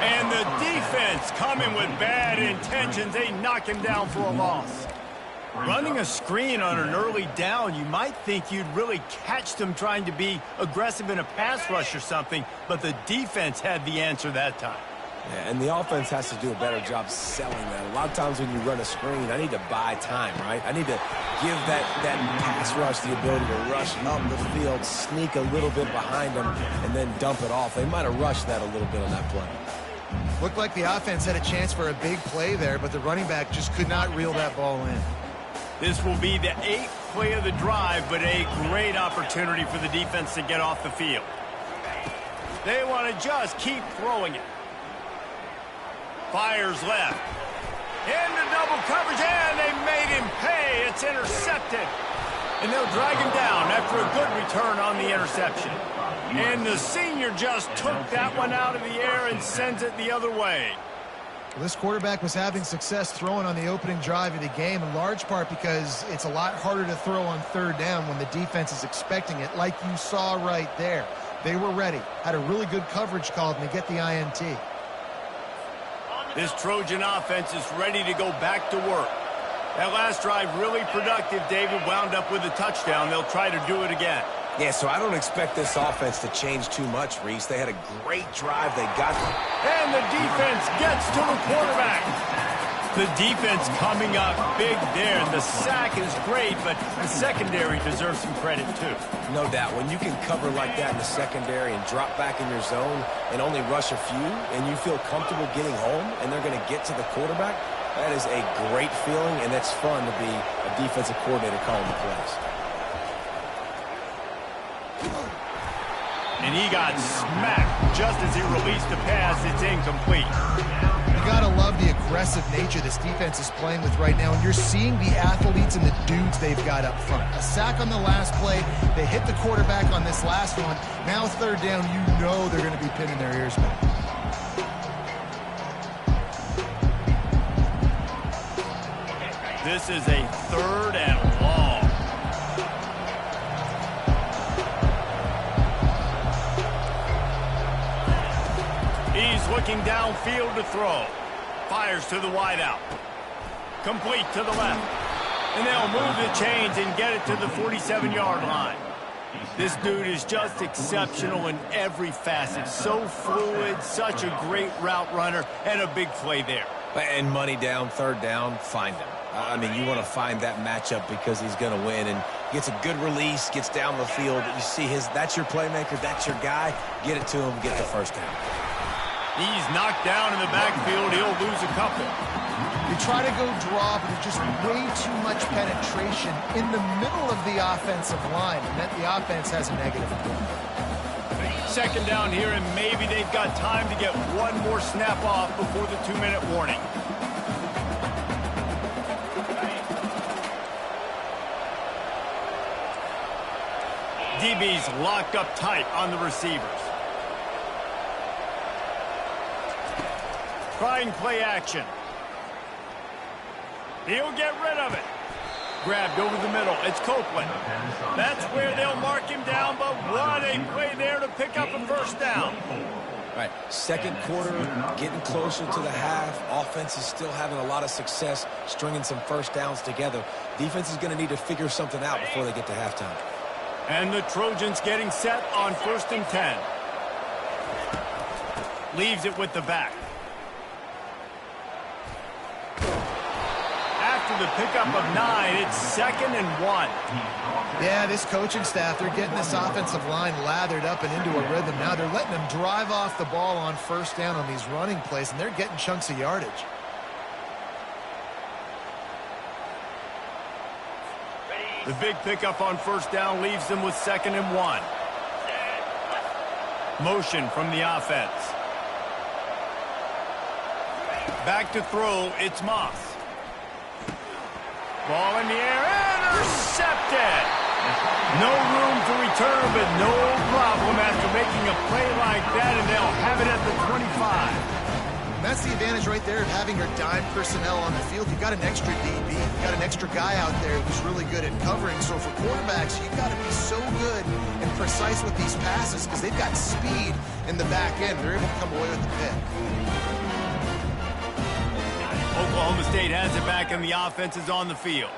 And the defense coming with bad intentions. They knock him down for a loss. Running a screen on an early down, you might think you'd really catch them trying to be aggressive in a pass rush or something, but the defense had the answer that time. Yeah, and the offense has to do a better job selling that. A lot of times when you run a screen, I need to buy time, right? I need to give that pass rush the ability to rush up the field, sneak a little bit behind them, and then dump it off. They might have rushed that a little bit on that play. Looked like the offense had a chance for a big play there, but the running back just could not reel that ball in. This will be the 8th play of the drive, but a great opportunity for the defense to get off the field. They want to just keep throwing it. Fires left. Into double coverage, and they made him pay. It's intercepted. And they'll drag him down after a good return on the interception. And the senior just took that one out of the air and sends it the other way. Well, this quarterback was having success throwing on the opening drive of the game, in large part because it's a lot harder to throw on 3rd down when the defense is expecting it, like you saw right there. They were ready, had a really good coverage called, and they get the INT. This Trojan offense is ready to go back to work. That last drive really productive. David wound up with a touchdown. They'll try to do it again. Yeah, so I don't expect this offense to change too much, Reese. They had a great drive. They got... And the defense gets to the quarterback. The defense coming up big there. The sack is great, but the secondary deserves some credit, too. No doubt. When you can cover like that in the secondary and drop back in your zone and only rush a few, and you feel comfortable getting home, and they're going to get to the quarterback, that is a great feeling, and that's fun to be a defensive coordinator calling the plays. And he got smacked just as he released the pass. It's incomplete. You gotta love the aggressive nature this defense is playing with right now, and you're seeing the athletes and the dudes they've got up front. A sack on the last play, they hit the quarterback on this last one. Now 3rd down, you know they're gonna be pinning their ears back. This is a 3rd and long. He's looking downfield to throw. Fires to the wideout. Complete to the left. And they'll move the chains and get it to the 47-yard line. This dude is just exceptional in every facet. So fluid, such a great route runner, and a big play there. And money down, 3rd down, find him. I mean, you want to find that matchup because he's going to win, and gets a good release, gets down the field. You see that's your playmaker, that's your guy. Get it to him, get the first down. He's knocked down in the backfield. He'll lose a couple. You try to go draw, but there's just way too much penetration in the middle of the offensive line, and that the offense has a negative play. 2nd down here, and maybe they've got time to get one more snap off before the 2-minute warning. DB's locked up tight on the receivers. Trying play action. He'll get rid of it. Grabbed over the middle. It's Copeland. That's where they'll mark him down, but what a play there to pick up a first down. right, second quarter, getting closer to the half. Offense is still having a lot of success stringing some first downs together. Defense is going to need to figure something out before they get to halftime. And the Trojans getting set on 1st and 10. Leaves it with the back. After the pickup of 9, it's 2nd and 1. Yeah, this coaching staff, they're getting this offensive line lathered up and into a rhythm. Now they're letting them drive off the ball on 1st down on these running plays, and they're getting chunks of yardage. The big pickup on 1st down leaves them with 2nd and 1. Motion from the offense. Back to throw, it's Moss. Ball in the air, intercepted! No room to return, but no problem after making a play like that, and they'll have it at the 25. That's the advantage right there of having your dime personnel on the field. You've got an extra DB. You've got an extra guy out there who's really good at covering. So for quarterbacks, you've got to be so good and precise with these passes because they've got speed in the back end. They're able to come away with the pick. Oklahoma State has it back, and the offense is on the field.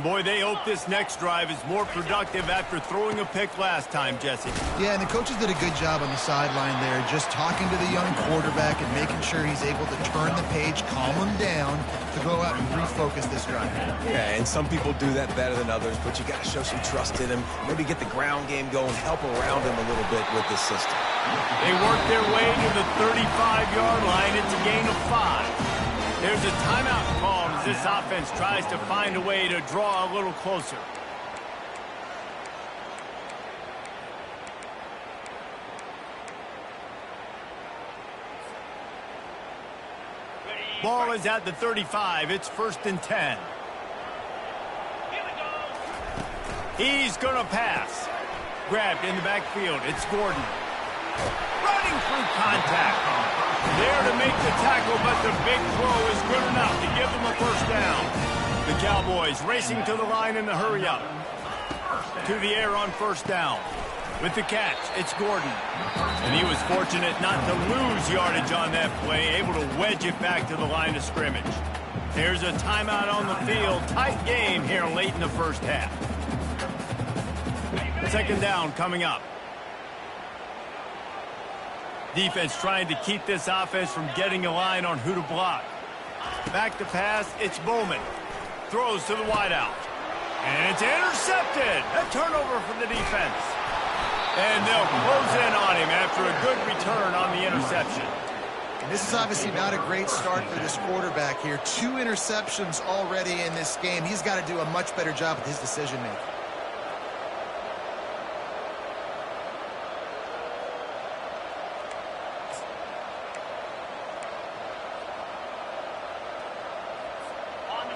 Boy, they hope this next drive is more productive after throwing a pick last time, Jesse. Yeah, and the coaches did a good job on the sideline there, just talking to the young quarterback and making sure he's able to turn the page, calm him down to go out and refocus this drive. Yeah, and some people do that better than others, but you got to show some trust in him. Maybe get the ground game going, help around him a little bit with this system. They work their way to the 35-yard line. It's a gain of 5. There's a timeout called as this offense tries to find a way to draw a little closer. Ball is at the 35. It's 1st and 10. He's going to pass. Grabbed in the backfield. It's Gordon. Running through contact. There to make the tackle, but the big throw is good enough to give them a 1st down. The Cowboys racing to the line in the hurry-up. To the air on 1st down. With the catch, it's Gordon. And he was fortunate not to lose yardage on that play, able to wedge it back to the line of scrimmage. There's a timeout on the field. Tight game here late in the 1st half. 2nd down coming up. Defense trying to keep this offense from getting a line on who to block. Back to pass, it's Bowman. Throws to the wideout. And it's intercepted. A turnover from the defense. And they'll close in on him after a good return on the interception. And this is obviously not a great start for this quarterback here. 2 interceptions already in this game. He's got to do a much better job with his decision-making.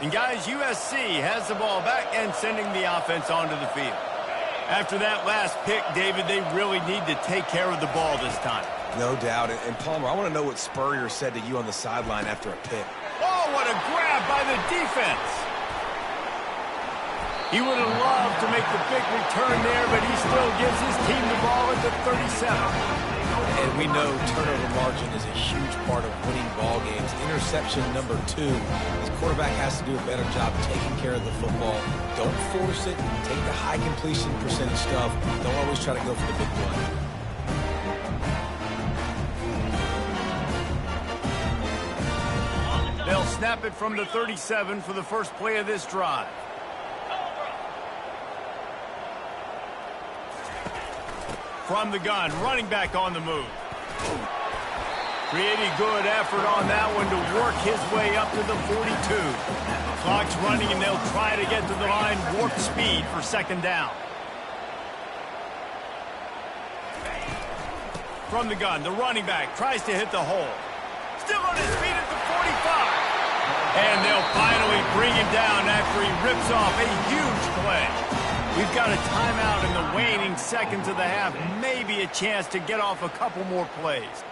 And guys, USC has the ball back and sending the offense onto the field. After that last pick, David, they really need to take care of the ball this time. No doubt. And Palmer, I want to know what Spurrier said to you on the sideline after a pick. Oh, what a grab by the defense. He would have loved to make the big return there, but he still gives his team the ball at the 37. And we know turnover margin is a huge part of winning ball games. Interception number 2. This quarterback has to do a better job taking care of the football. Don't force it. Take the high completion percentage stuff. Don't always try to go for the big play. They'll snap it from the 37 for the first play of this drive. From the gun, running back on the move. Pretty good effort on that one to work his way up to the 42. Clock's running, and they'll try to get to the line warp speed for 2nd down. From the gun, the running back tries to hit the hole. Still on his feet at the 45. And they'll finally bring him down after he rips off a huge play. We've got a timeout in the waning seconds of the half. Maybe a chance to get off a couple more plays.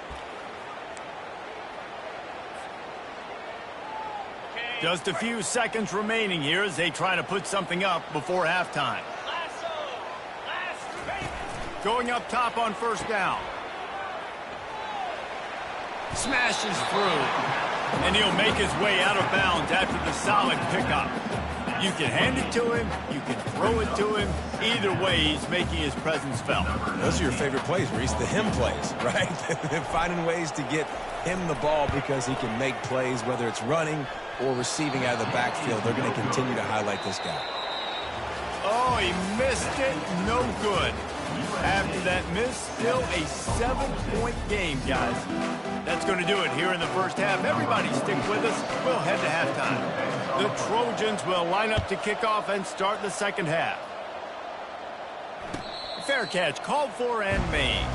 Just a few seconds remaining here as they try to put something up before halftime. Going up top on 1st down. Smashes through. And he'll make his way out of bounds after the solid pickup. You can hand it to him. You can throw it to him. Either way, he's making his presence felt. Those are your favorite plays, Reese, the him plays, right? Finding ways to get him the ball because he can make plays, whether it's running or receiving out of the backfield. They're going to continue to highlight this guy. Oh, he missed it. No good. After that miss, still a 7-point game, guys. That's going to do it here in the first half. Everybody stick with us. We'll head to halftime. The Trojans will line up to kick off and start the second half. Fair catch called for and made.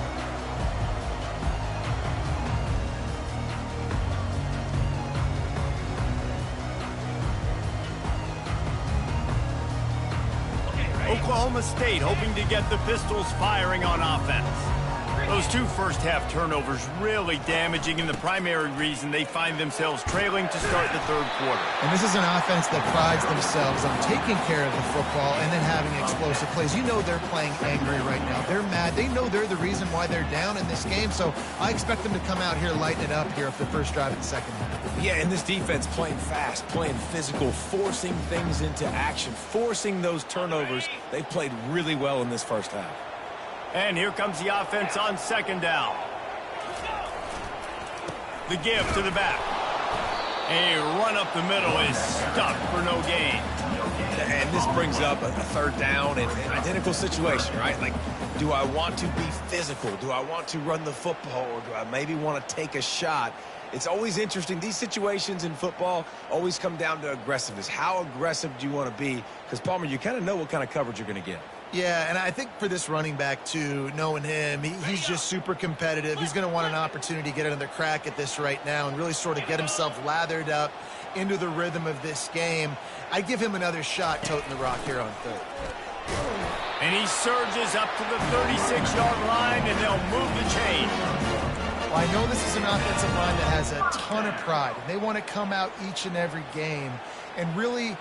Oklahoma State hoping to get the Pistols firing on offense. Those two first-half turnovers really damaging, and the primary reason they find themselves trailing to start the third quarter. And this is an offense that prides themselves on taking care of the football and then having explosive plays. You know they're playing angry right now. They're mad. They know they're the reason why they're down in this game, so I expect them to come out here, lighten it up here for the first drive of the second half. Yeah, and this defense playing fast, playing physical, forcing things into action, forcing those turnovers. They played really well in this first half. And here comes the offense on second down. The give to the back. A run up the middle is stuck for no gain. And this brings up a third down and an identical situation, right? Like, do I want to be physical? Do I want to run the football? Or do I maybe want to take a shot? It's always interesting. These situations in football always come down to aggressiveness. How aggressive do you want to be? Because, Palmer, you kind of know what kind of coverage you're going to get. Yeah, and I think for this running back, too, knowing him, he's just super competitive. He's going to want an opportunity to get another crack at this right now and really sort of get himself lathered up into the rhythm of this game. I'd give him another shot toting the rock here on third. And he surges up to the 36-yard line, and they'll move the chain. Well, I know this is an offensive line that has a ton of pride, and they want to come out each and every game and really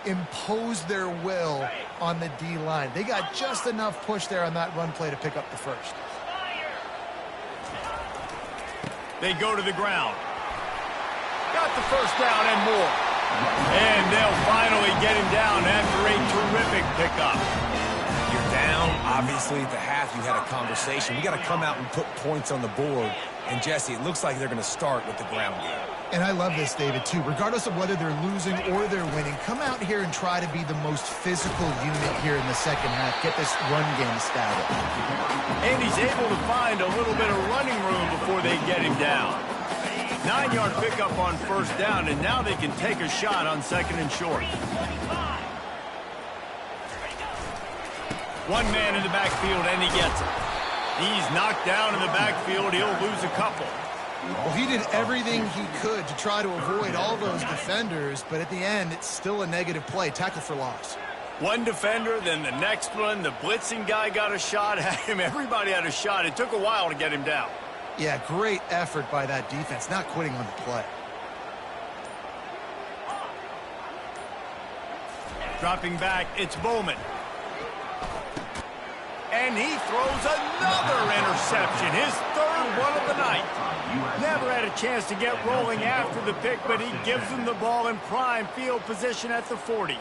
impose their will on the D-line. They got just enough push there on that run play to pick up the first. They go to the ground. Got the first down and more. And they'll finally get him down after a terrific pickup. You're down, obviously, at the half. You had a conversation. You got to come out and put points on the board. And, Jesse, it looks like they're going to start with the ground game. And I love this, David, too. Regardless of whether they're losing or they're winning, come out here and try to be the most physical unit here in the second half. Get this run game established. And he's able to find a little bit of running room before they get him down. 9-yard pickup on first down, and now they can take a shot on second and short. One man in the backfield, and he gets it. He's knocked down in the backfield. He'll lose a couple. Well, he did everything he could to try to avoid all those defenders, but at the end, it's still a negative play. Tackle for loss. One defender, then the next one. The blitzing guy got a shot at him. Everybody had a shot. It took a while to get him down. Yeah, great effort by that defense, not quitting on the play. Dropping back, it's Bowman. And he throws another interception, his third one of the night. Never had a chance to get rolling after the pick, but he gives them the ball in prime field position at the 40.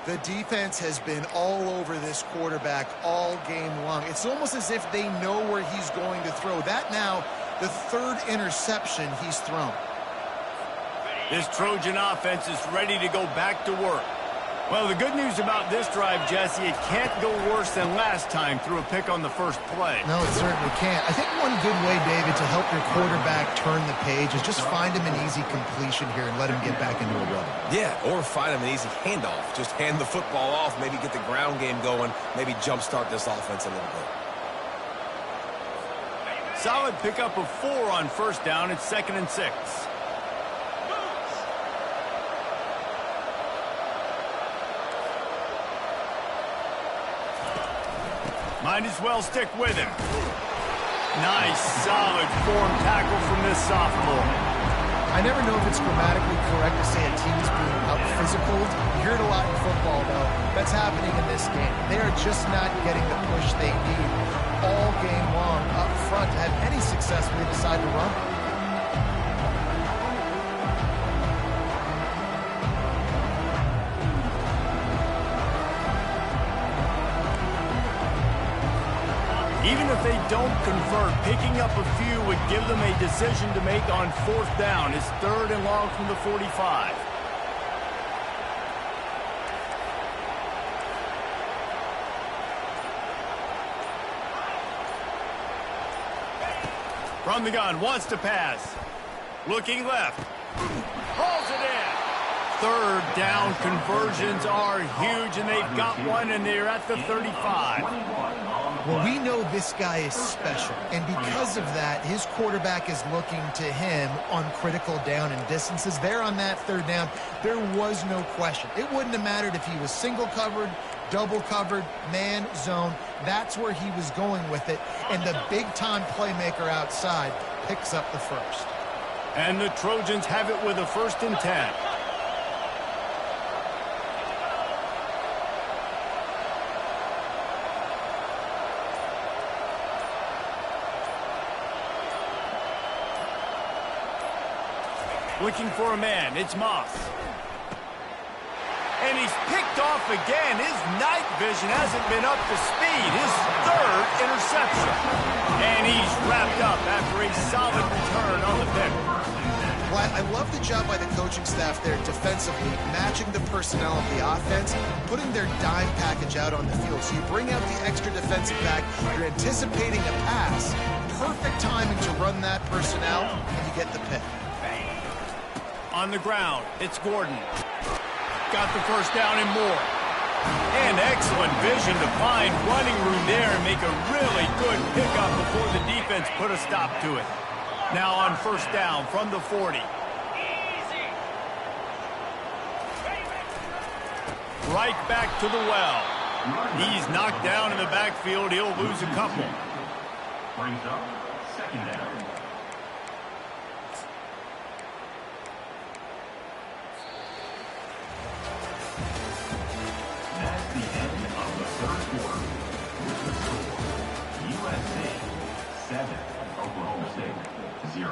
The defense has been all over this quarterback all game long. It's almost as if they know where he's going to throw. That now, the third interception he's thrown. This Trojan offense is ready to go back to work. Well, the good news about this drive, Jesse, it can't go worse than last time through a pick on the first play. No, it certainly can't. I think one good way, David, to help your quarterback turn the page is just find him an easy completion here and let him get back into a rhythm. Yeah, or find him an easy handoff. Just hand the football off, maybe get the ground game going, maybe jumpstart this offense a little bit. Solid pickup of 4 on first down. It's 2nd and 6. Might as well stick with him. Nice, solid form tackle from this sophomore. I never know if it's grammatically correct to say a team's being out-physical. You hear it a lot in football, though. That's happening in this game. They are just not getting the push they need all game long up front to have any success when they decide to run. Even if they don't convert, picking up a few would give them a decision to make on 4th down. It's 3rd and long from the 45. From the gun, wants to pass. Looking left. Hauls it in. 3rd down conversions are huge, and they've got one, and they're at the 35. Well, we know this guy is special, and because of that, his quarterback is looking to him on critical down and distances. There on that 3rd down, there was no question. It wouldn't have mattered if he was single covered, double covered, man, zone. That's where he was going with it, and the big-time playmaker outside picks up the first. And the Trojans have it with a 1st and 10. Looking for a man, it's Moss. And he's picked off again. His night vision hasn't been up to speed. His 3rd interception. And he's wrapped up after a solid return on the pick. Well, I love the job by the coaching staff there defensively, matching the personnel of the offense, putting their dime package out on the field. So you bring out the extra defensive back, you're anticipating a pass, perfect timing to run that personnel, and you get the pick. On the ground, it's Gordon. Got the 1st down and more. And excellent vision to find running room there and make a really good pickup before the defense put a stop to it. Now on 1st down from the 40. Right back to the well. He's knocked down in the backfield. He'll lose a couple. Brings up 2nd down. That's the end of the 3rd quarter. With the score, USA 7, Oklahoma State 0.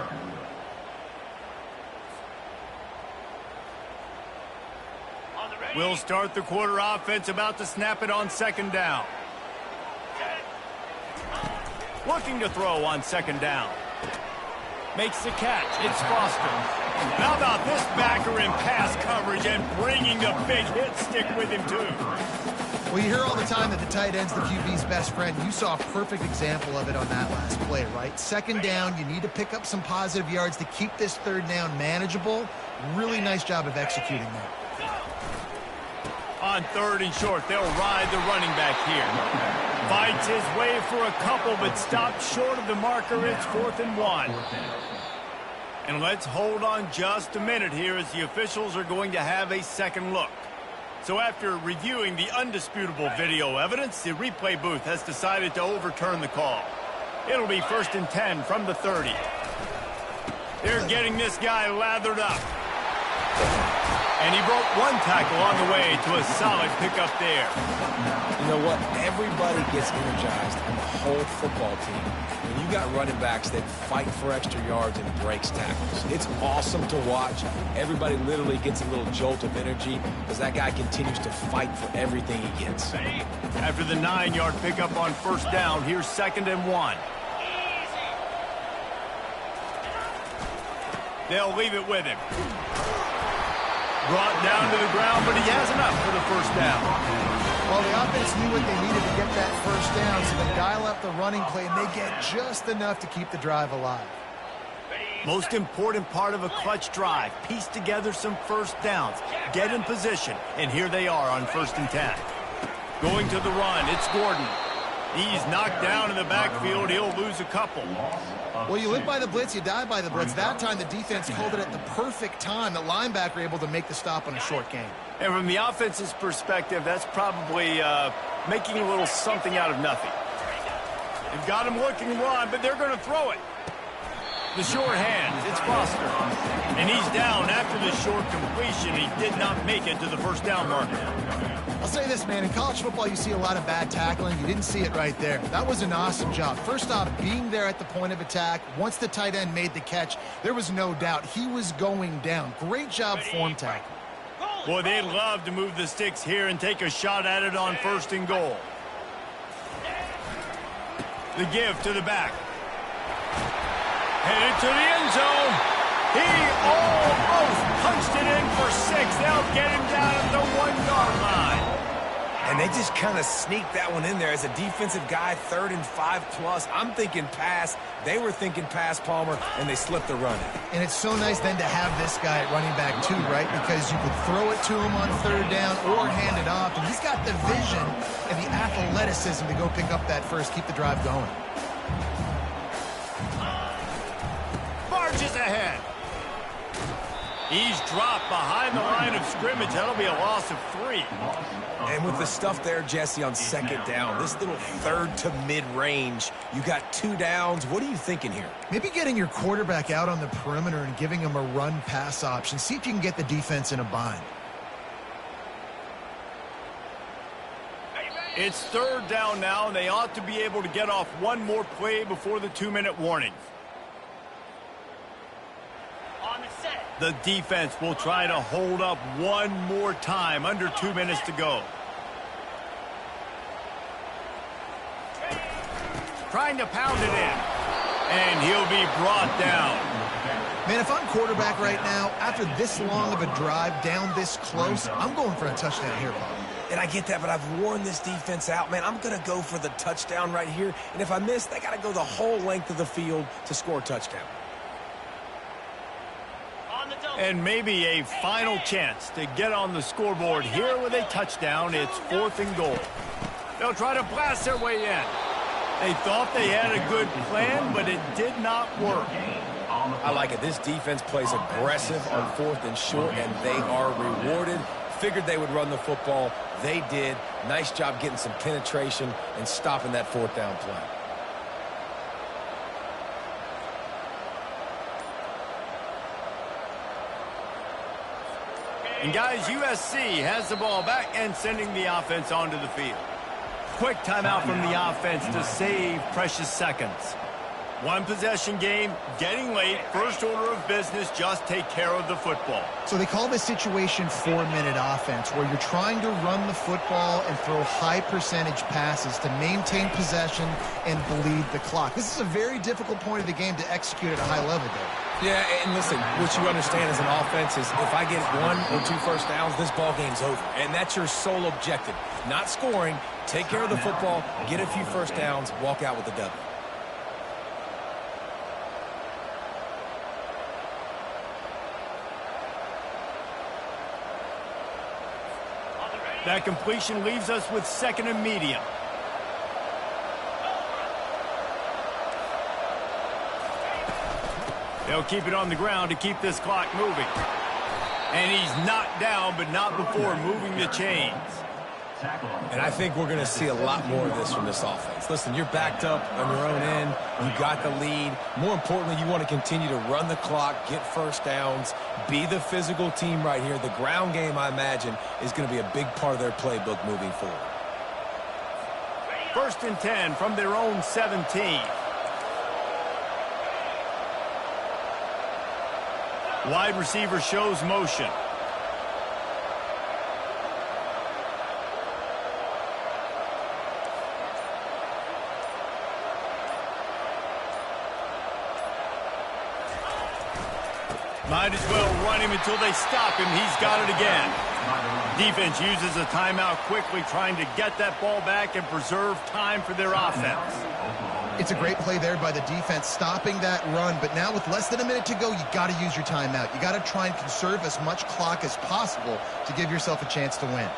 We'll start the quarter offense, about to snap it on 2nd down. Looking to throw on 2nd down. Makes the catch. It's Foster. How about this backer in pass coverage and bringing the big hit stick with him, too? Well, you hear all the time that the tight end's the QB's best friend. You saw a perfect example of it on that last play, right? 2nd down, you need to pick up some positive yards to keep this 3rd down manageable. Really nice job of executing that. On 3rd and short, they'll ride the running back here. Fights his way for a couple, but stops short of the marker. It's 4th and 1. And let's hold on just a minute here as the officials are going to have a second look. So after reviewing the undisputable video evidence, the replay booth has decided to overturn the call. It'll be 1st and 10 from the 30. They're getting this guy lathered up. And he broke one tackle on the way to a solid pickup there. You know what? Everybody gets energized on the whole football team when you got running backs that fight for extra yards and breaks tackles. It's awesome to watch. Everybody literally gets a little jolt of energy as that guy continues to fight for everything he gets. After the 9-yard pickup on 1st down, here's 2nd and 1. They'll leave it with him. Brought down to the ground, but he has enough for the 1st down. Well, the offense knew what they needed to get that 1st down, so they dial up the running play, and they get just enough to keep the drive alive. Most important part of a clutch drive, piece together some 1st downs, get in position, and here they are on 1st and 10. Going to the run, it's Gordon. He's knocked down in the backfield. He'll lose a couple. Well, you live by the blitz, you die by the blitz. That time, the defense called it at the perfect time. The linebacker able to make the stop on a short gain. And from the offense's perspective, that's probably making a little something out of nothing. They've got him looking run, but they're going to throw it. The short hands, it's Foster. And he's down after the short completion. He did not make it to the 1st down marker. I'll say this, man. In college football, you see a lot of bad tackling. You didn't see it right there. That was an awesome job. First off, being there at the point of attack. Once the tight end made the catch, there was no doubt he was going down. Great job form tackle. Boy, they'd love to move the sticks here and take a shot at it on 1st and goal. The give to the back. Headed to the end zone. He almost punched it in for 6. They'll get him down at the 1-yard line. And they just kind of sneaked that one in there as a defensive guy, 3rd and 5+. I'm thinking pass. They were thinking pass, Palmer, and they slipped the run. And it's so nice then to have this guy at running back too, right? Because you could throw it to him on 3rd down or hand it off. And he's got the vision and the athleticism to go pick up that first, keep the drive going. Marches ahead. He's dropped behind the line of scrimmage. That'll be a loss of 3. And with the stuff there, Jesse, on 2nd down, this little 3rd to mid-range, you got 2 downs. What are you thinking here? Maybe getting your quarterback out on the perimeter and giving him a run-pass option. See if you can get the defense in a bind. It's 3rd down now, and they ought to be able to get off one more play before the 2-minute warning. The defense will try to hold up one more time. Under 2 minutes to go. Trying to pound it in. And he'll be brought down. Man, if I'm quarterback right now, after this long of a drive, down this close, I'm going for a touchdown here, Bob. And I get that, but I've worn this defense out. Man, I'm going to go for the touchdown right here. And if I miss, they got to go the whole length of the field to score a touchdown. And maybe a final chance to get on the scoreboard here with a touchdown. It's 4th and goal. They'll try to blast their way in. They thought they had a good plan, but it did not work. I like it. This defense plays aggressive on 4th and short, and they are rewarded. Figured they would run the football. They did. Nice job getting some penetration and stopping that 4th down play. And guys, USC has the ball back and sending the offense onto the field. Quick timeout from the offense to save precious seconds. One possession game, getting late, first order of business, just take care of the football. So they call this situation 4-minute offense, where you're trying to run the football and throw high percentage passes to maintain possession and bleed the clock. This is a very difficult point of the game to execute at a high level, Dave. Yeah, and listen, what you understand as an offense is if I get 1 or 2 first downs, this ball game's over. And that's your sole objective. Not scoring, take care of the football, get a few first downs, walk out with the W. That completion leaves us with 2nd and medium. They'll keep it on the ground to keep this clock moving. And he's knocked down, but not before moving the chains. And I think we're going to see a lot more of this from this offense. Listen, you're backed up on your own end. You got the lead. More importantly, you want to continue to run the clock, get first downs, be the physical team right here. The ground game, I imagine, is going to be a big part of their playbook moving forward. 1st and 10 from their own 17. Wide receiver shows motion. Might as well run him until they stop him. He's got it again. Defense uses a timeout quickly, trying to get that ball back and preserve time for their offense. It's a great play there by the defense, stopping that run. But now with less than a minute to go, you got to use your timeout. You got to try and conserve as much clock as possible to give yourself a chance to win.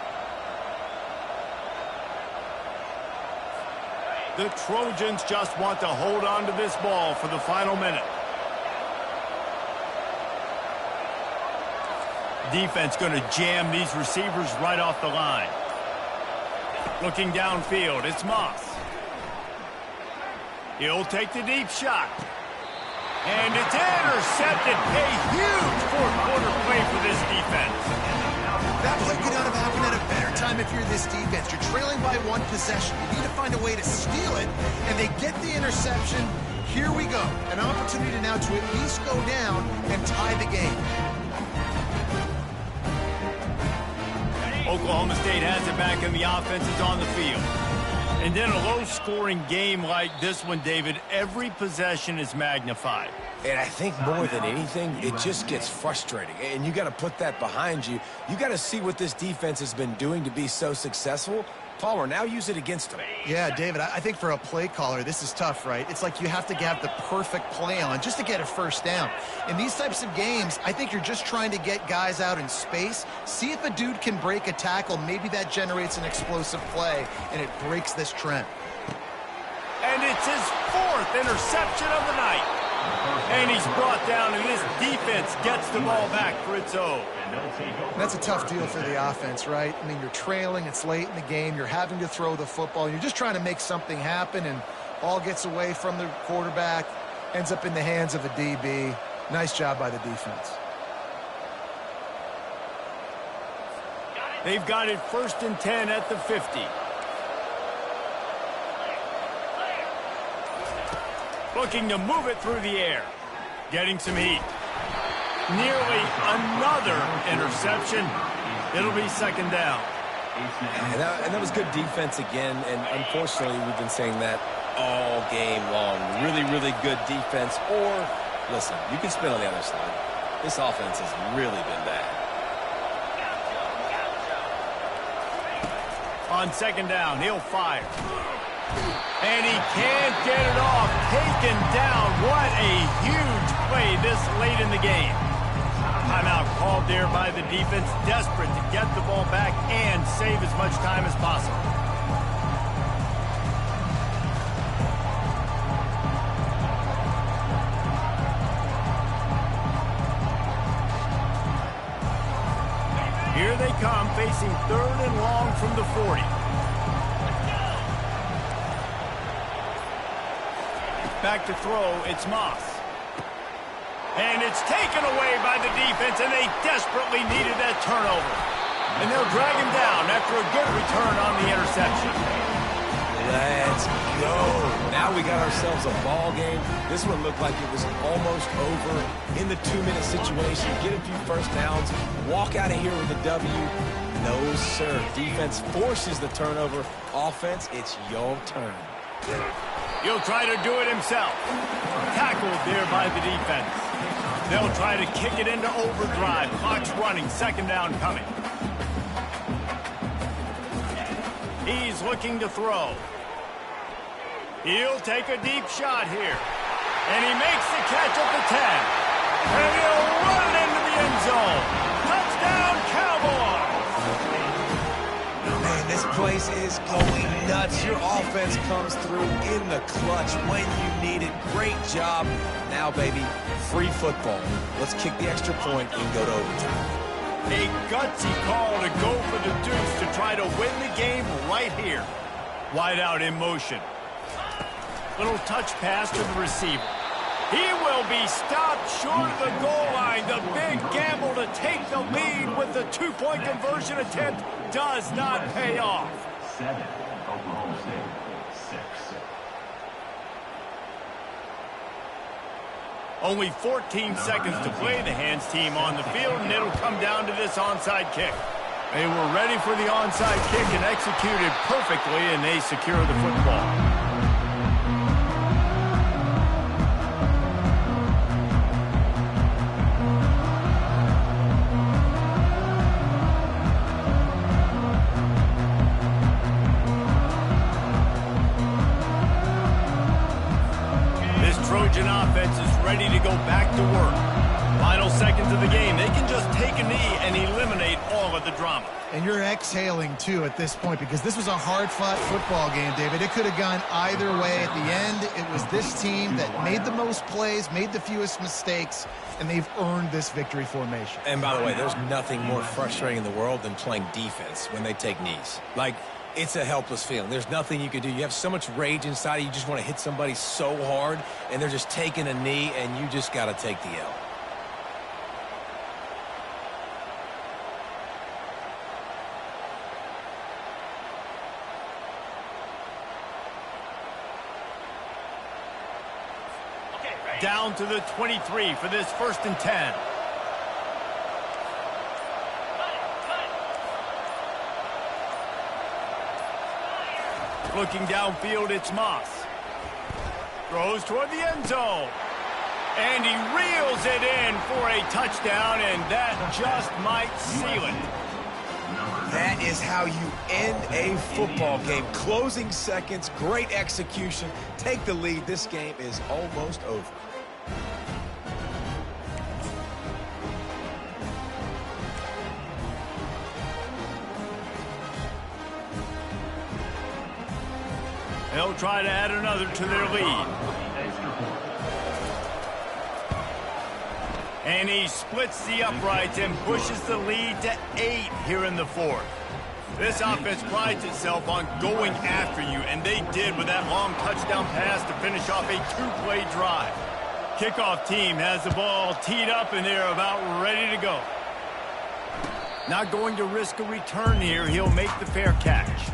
The Trojans just want to hold on to this ball for the final minute. Defense going to jam these receivers right off the line. Looking downfield, it's Moss. He'll take the deep shot. And it's intercepted. A huge fourth-quarter play for this defense. That play could not have happened at a better time if you're this defense. You're trailing by 1 possession. You need to find a way to steal it, and they get the interception. Here we go. An opportunity now to at least go down and tie the game. Oklahoma State has it back, and the offense is on the field. And in a low-scoring game like this one, David, every possession is magnified. And I think more than anything, it just gets frustrating. And you got to put that behind you. You got to see what this defense has been doing to be so successful. Palmer, now use it against them. Yeah, David, I think for a play caller, this is tough, right? It's like you have to have the perfect play on just to get a first down. In these types of games, I think you're just trying to get guys out in space, see if a dude can break a tackle. Maybe that generates an explosive play, and it breaks this trend. And it's his 4th interception of the night. And he's brought down, and this defense gets the ball back for its own. That's a tough deal for the offense, right? I mean, you're trailing, it's late in the game, you're having to throw the football, you're just trying to make something happen, and ball gets away from the quarterback, ends up in the hands of a DB. Nice job by the defense. They've got it 1st and 10 at the 50. Looking to move it through the air. Getting some heat. Nearly another interception. It'll be 2nd down. And that was good defense again, and unfortunately we've been saying that all game long. Really, really good defense. Or, listen, you can spin on the other side. This offense has really been bad. On 2nd down, he'll fire. And he can't get it off. Taken down. What a huge play this late in the game. Timeout called there by the defense, desperate to get the ball back and save as much time as possible. Here they come, facing 3rd and long from the 40. Back to throw, it's Moss. And it's taken away by the defense, and they desperately needed that turnover. And they'll drag him down after a good return on the interception. Let's go. Now we got ourselves a ball game. This one looked like it was almost over in the 2-minute situation. Get a few first downs, walk out of here with a W. No, sir. Defense forces the turnover. Offense, it's your turn. He'll try to do it himself. Tackled there by the defense. They'll try to kick it into overdrive. Clock's running. 2nd down coming. He's looking to throw. He'll take a deep shot here. And he makes the catch at the 10. And he'll run it into the end zone. Touchdown, Cowboys! Man, this place is going nuts. Your offense comes through in the clutch when you need it. Great job. Now, baby, free football. Let's kick the extra point and go to overtime. A gutsy call to go for the deuce to try to win the game right here. Wide out in motion. Little touch pass to the receiver. He will be stopped short of the goal line. The big gamble to take the lead with the 2-point conversion attempt does not pay off. 7, Oklahoma State, 6. Only 14 seconds to play. The hands team on the field, and it'll come down to this onside kick. They were ready for the onside kick and executed perfectly, and they secure the football. Trojan offense is ready to go back to work. Final seconds of the game. They can just take a knee and eliminate all of the drama. And you're exhaling, too, at this point, because this was a hard-fought football game, David. It could have gone either way. At the end, it was this team that made the most plays, made the fewest mistakes, and they've earned this victory formation. And by the way, there's nothing more frustrating in the world than playing defense when they take knees. Like, it's a helpless feeling. There's nothing you can do. You have so much rage inside you. You just want to hit somebody so hard, and they're just taking a knee, and you just got to take the L. Down to the 23 for this 1st and 10. Looking downfield, it's Moss. Throws toward the end zone. And he reels it in for a touchdown, and that just might seal it. That is how you end a football game. Closing seconds, great execution. Take the lead. This game is almost over. They'll try to add another to their lead. And he splits the uprights and pushes the lead to 8 here in the fourth. This offense prides itself on going after you, and they did with that long touchdown pass to finish off a 2-play drive. Kickoff team has the ball teed up, and they're about ready to go. Not going to risk a return here. He'll make the fair catch.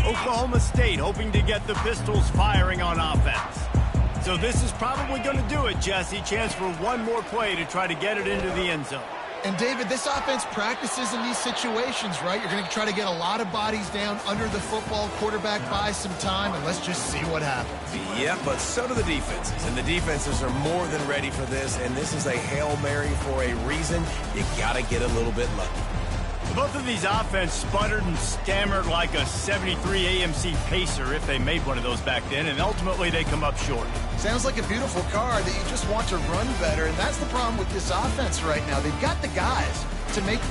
Oklahoma State hoping to get the Pistols firing on offense. So this is probably going to do it, Jesse. Chance for one more play to try to get it into the end zone. And, David, this offense practices in these situations, right? You're going to try to get a lot of bodies down under the football, quarterback buys some time, and let's just see what happens. Yeah, but so do the defenses. And the defenses are more than ready for this, and this is a Hail Mary for a reason. You got to get a little bit lucky. Both of these offense sputtered and stammered like a 73 AMC Pacer if they made one of those back then, and ultimately they come up short. Sounds like a beautiful car that you just want to run better, and that's the problem with this offense right now. They've got the guys to make the